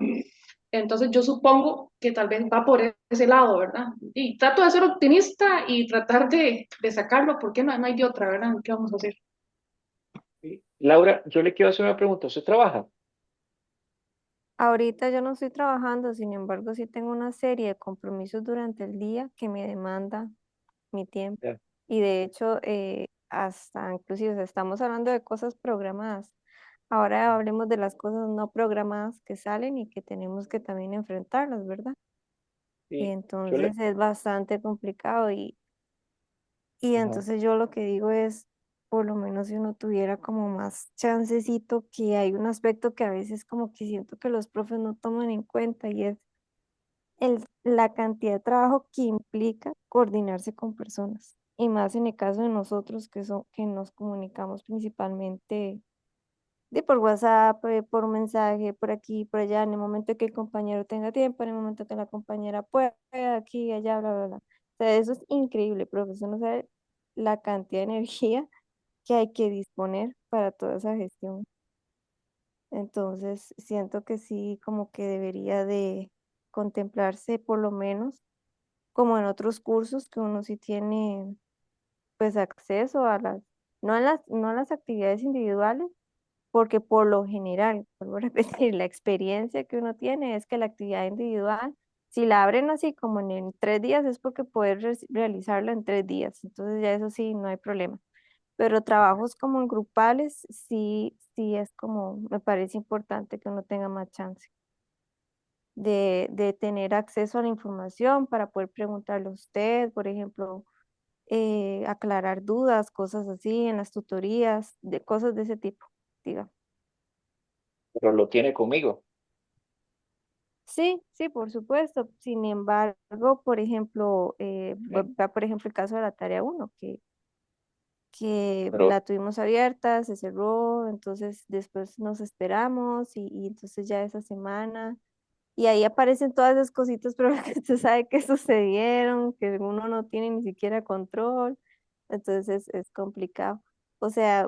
Entonces yo supongo que tal vez va por ese lado, ¿verdad? Y trato de ser optimista y tratar de sacarlo, porque no hay de otra, ¿verdad? ¿Qué vamos a hacer? Laura, yo le quiero hacer una pregunta. ¿Usted trabaja? Ahorita yo no estoy trabajando, sin embargo, sí tengo una serie de compromisos durante el día que me demanda mi tiempo. Ya. Y de hecho, hasta inclusive, o sea, estamos hablando de cosas programadas. Ahora hablemos de las cosas no programadas que salen y que tenemos que también enfrentarlas, ¿verdad? Sí, yo le... Entonces es bastante complicado y Ajá. entonces yo lo que digo es, por lo menos si uno tuviera como más chancecito, que hay un aspecto que a veces como que siento que los profes no toman en cuenta y es la cantidad de trabajo que implica coordinarse con personas. Y más en el caso de nosotros que nos comunicamos principalmente por WhatsApp, por mensaje, por aquí, por allá, en el momento que el compañero tenga tiempo, en el momento que la compañera pueda, aquí, allá, bla, bla, bla. O sea, eso es increíble, profesor, no sabe la cantidad de energía que hay que disponer para toda esa gestión. Entonces, siento que sí, como que debería de contemplarse por lo menos, como en otros cursos que uno sí tiene, pues, acceso a no a las actividades individuales, porque por lo general, vuelvo a repetir, la experiencia que uno tiene es que la actividad individual, si la abren así como en 3 días, es porque poder realizarla en 3 días. Entonces ya eso sí, no hay problema. Pero trabajos como en grupales, sí, sí es como, me parece importante que uno tenga más chance de tener acceso a la información para poder preguntarle a usted, por ejemplo, aclarar dudas, cosas así en las tutorías, de cosas de ese tipo, diga. Pero lo tiene conmigo. Sí, sí, por supuesto. Sin embargo, por ejemplo, ¿Eh? va por ejemplo el caso de la tarea uno que Pero, la tuvimos abierta, se cerró, entonces después nos esperamos y entonces ya esa semana, y ahí aparecen todas esas cositas, pero que usted sabe que sucedieron, que uno no tiene ni siquiera control, entonces es complicado. O sea,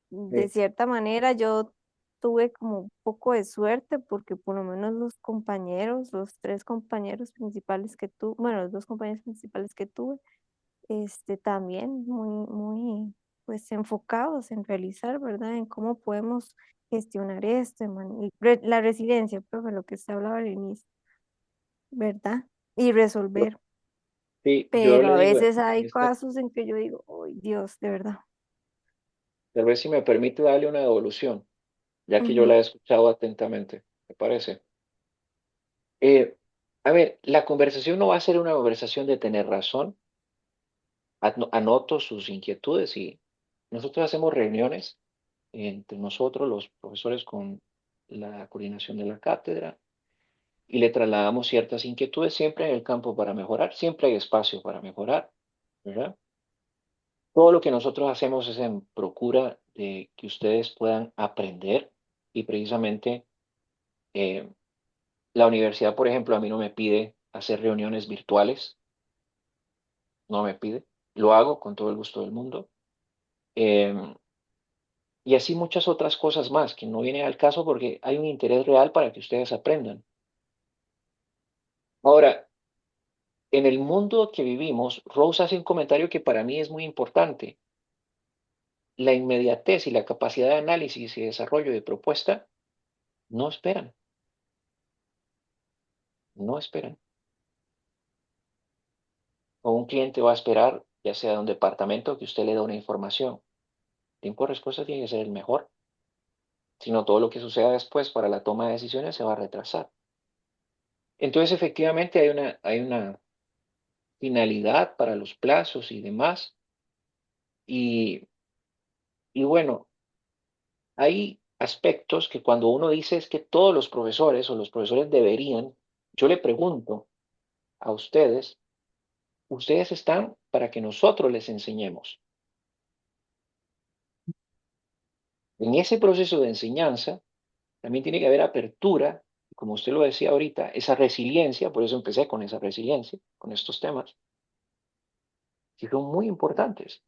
de eh, cierta manera yo tuve como un poco de suerte porque por lo menos los compañeros, los tres compañeros principales que tuve, bueno, los dos compañeros principales que tuve, también muy, pues enfocados en realizar, ¿verdad? En cómo podemos gestionar esto, y la resiliencia, profe, lo que se hablaba al inicio, ¿verdad? Y pero resolver. sí, yo Pero le a digo, veces en hay esta, casos en que yo digo, ¡ay, Dios, de verdad! tal vez si me permite darle una devolución, ya que yo la Ujú, he escuchado atentamente, ¿me parece? Eh, a ver, la conversación no va a ser una conversación de tener razón. Anoto sus inquietudes y nosotros hacemos reuniones entre nosotros, los profesores, con la coordinación de la cátedra y le trasladamos ciertas inquietudes siempre en el campo para mejorar. Siempre hay espacio para mejorar, ¿verdad? Todo lo que nosotros hacemos es en procura de que ustedes puedan aprender y precisamente eh, la universidad, por ejemplo, a mí no me pide hacer reuniones virtuales, no me pide, lo hago con todo el gusto del mundo. Em, y así muchas otras cosas más que no vienen al caso porque hay un interés real para que ustedes aprendan. Ahora, en el mundo que vivimos, Rose hace un comentario que para mí es muy importante. La inmediatez y la capacidad de análisis y desarrollo de propuesta no esperan, no esperan. O un cliente va a esperar, ya sea de un departamento, que usted le dé una información. El tiempo de respuesta tiene que ser el mejor, si no todo lo que suceda después para la toma de decisiones se va a retrasar. Entonces, efectivamente, hay una finalidad para los plazos y demás. Y, y bueno, hay aspectos que cuando uno dice es que todos los profesores o los profesores deberían, yo le pregunto a ustedes, ustedes están para que nosotros les enseñemos. En ese proceso de enseñanza también tiene que haber apertura, como usted lo decía ahorita, esa resiliencia, por eso empecé con esa resiliencia, con estos temas, que son muy importantes.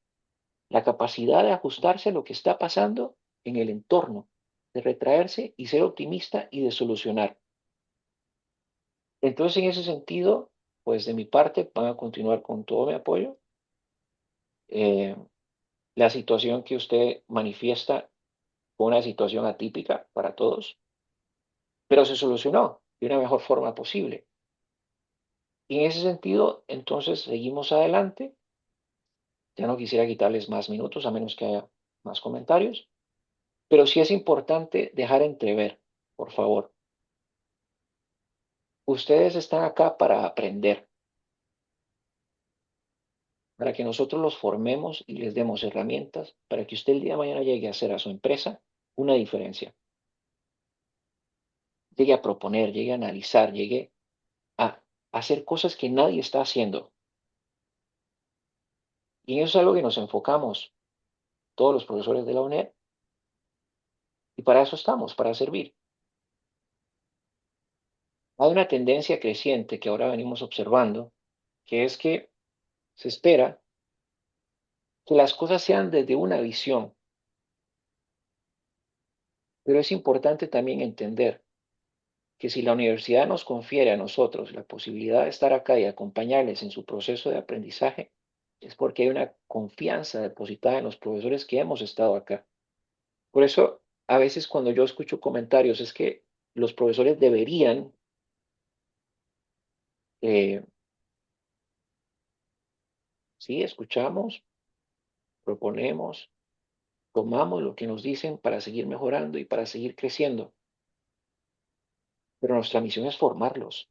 La capacidad de ajustarse a lo que está pasando en el entorno, de retraerse y ser optimista y de solucionar. Entonces, en ese sentido, pues de mi parte van a continuar con todo mi apoyo. Eh, la situación que usted manifiesta fue una situación atípica para todos, pero se solucionó de una mejor forma posible. Y en ese sentido, entonces seguimos adelante. Ya no quisiera quitarles más minutos a menos que haya más comentarios. Pero sí es importante dejar entrever, por favor. Ustedes están acá para aprender, para que nosotros los formemos y les demos herramientas para que usted el día de mañana llegue a hacer a su empresa una diferencia. Llegue a proponer, llegue a analizar, llegue a hacer cosas que nadie está haciendo. Y en eso es algo que nos enfocamos todos los profesores de la UNED. Y para eso estamos, para servir. Hay una tendencia creciente que ahora venimos observando, que es que se espera que las cosas sean desde una visión. Pero es importante también entender que si la universidad nos confiere a nosotros la posibilidad de estar acá y acompañarles en su proceso de aprendizaje, es porque hay una confianza depositada en los profesores que hemos estado acá. Por eso, a veces cuando yo escucho comentarios es que los profesores deberían sí, escuchamos, proponemos, tomamos lo que nos dicen para seguir mejorando y para seguir creciendo. Pero nuestra misión es formarlos.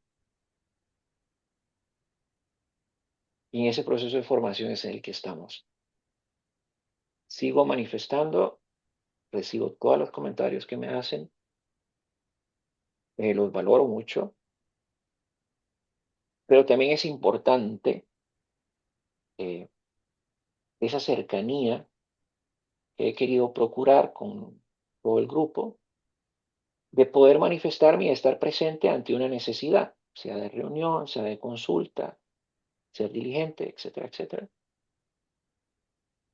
Y en ese proceso de formación es en el que estamos. Sigo manifestando, recibo todos los comentarios que me hacen, los valoro mucho, pero también es importante eh, esa cercanía que he querido procurar con todo el grupo, de poder manifestarme y estar presente ante una necesidad, sea de reunión, sea de consulta, ser diligente, etcétera, etcétera.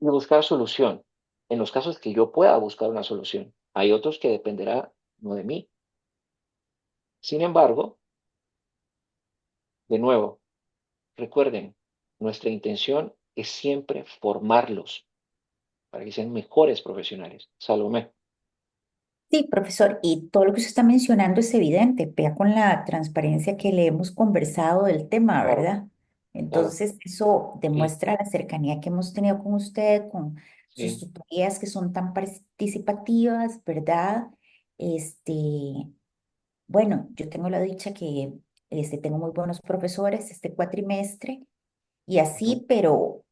Y buscar solución. En los casos que yo pueda buscar una solución. Hay otros que dependerá no de mí. Sin embargo, de nuevo, recuerden, nuestra intención es siempre formarlos para que sean mejores profesionales. Salomé. Sí, profesor, y todo lo que usted está mencionando es evidente, vea con la transparencia que le hemos conversado del tema, Claro, ¿verdad? claro. Entonces, eso Sí, demuestra la cercanía que hemos tenido con usted, con sus sí. tutorías que son tan participativas, ¿verdad? Este, bueno, yo tengo la dicha que tengo muy buenos profesores este cuatrimestre y Ujú. así, pero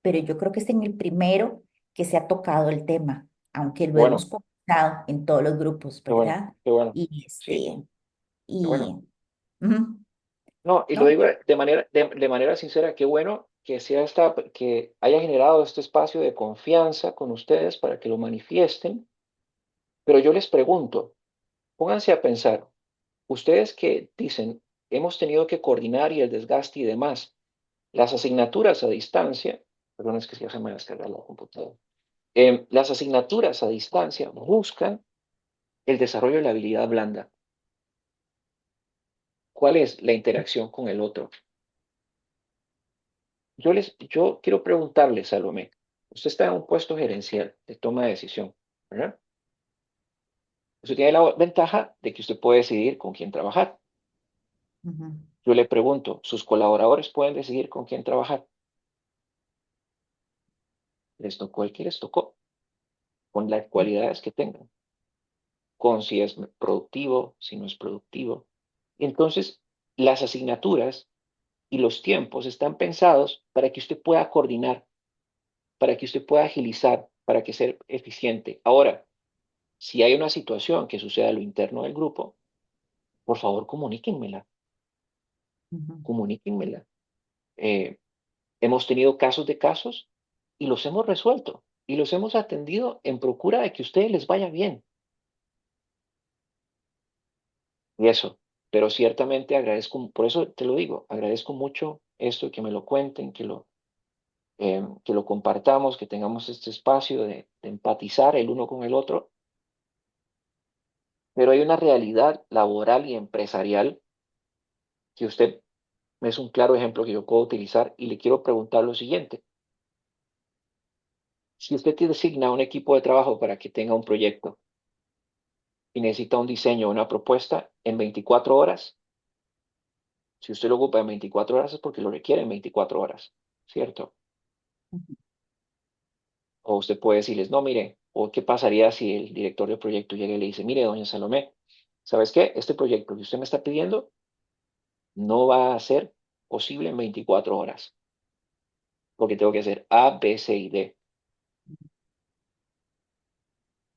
yo creo que es en el primero que se ha tocado el tema, aunque Qué lo hemos bueno, conversado en todos los grupos, qué bueno, ¿verdad? qué bueno. Y Sí, qué y, bueno. ujú, No, y lo ¿no? digo de manera sincera, qué bueno que que haya generado este espacio de confianza con ustedes para que lo manifiesten. Pero yo les pregunto, pónganse a pensar, ustedes que dicen, hemos tenido que coordinar y el desgaste y demás, las asignaturas a distancia, perdón, es que ya se me va a descargar la computadora, las asignaturas a distancia buscan el desarrollo de la habilidad blanda. ¿Cuál es la interacción con el otro? Yo quiero preguntarle, Salomé, usted está en un puesto gerencial de toma de decisión, ¿verdad? Usted tiene la ventaja de que usted puede decidir con quién trabajar. Ujú, Yo le pregunto, ¿sus colaboradores pueden decidir con quién trabajar? Les tocó el que les tocó, con las cualidades que tengan, con si es productivo, si no es productivo. Entonces, las asignaturas y los tiempos están pensados para que usted pueda coordinar, para que usted pueda agilizar, para que sea eficiente. Ahora, si hay una situación que suceda a lo interno del grupo, por favor comuníquenmela, ujú, comuníquenmela. Eh, hemos tenido casos de casos y los hemos resuelto y los hemos atendido en procura de que a ustedes les vaya bien. Y eso, pero ciertamente agradezco, por eso te lo digo, agradezco mucho esto, que me lo cuenten, que lo compartamos, que tengamos este espacio de empatizar el uno con el otro, pero hay una realidad laboral y empresarial que usted es un claro ejemplo que yo puedo utilizar y le quiero preguntar lo siguiente. Si usted te designa un equipo de trabajo para que tenga un proyecto y necesita un diseño, una propuesta en 24 horas, si usted lo ocupa en 24 horas es porque lo requiere en 24 horas, ¿cierto? ujú, O usted puede decirles, no, mire, ¿O qué pasaría si el director del proyecto llega y le dice, mire, doña Salomé, ¿sabes qué? Este proyecto que usted me está pidiendo no va a ser posible en 24 horas, porque tengo que hacer A, B, C y D.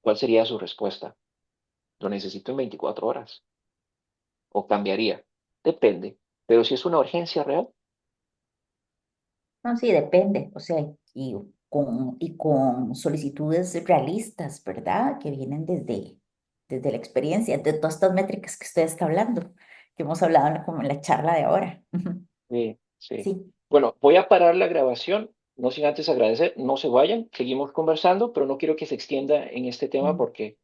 ¿Cuál sería su respuesta? Lo necesito en 24 horas. ¿O cambiaría? Depende. Pero si es una urgencia real, No, sí, depende, o sea, y con solicitudes realistas, ¿verdad? Que vienen desde la experiencia, de todas estas métricas que usted está hablando, que hemos hablado como en la charla de ahora. Ujú. sí, sí. Sí. Bueno, voy a parar la grabación, no sin antes agradecer, no se vayan, seguimos conversando, pero no quiero que se extienda en este tema Mm. porque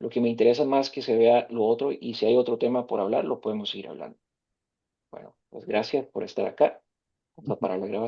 lo que me interesa más que se vea lo otro y si hay otro tema por hablar, lo podemos seguir hablando. Bueno, pues gracias por estar acá. Vamos a parar la grabación.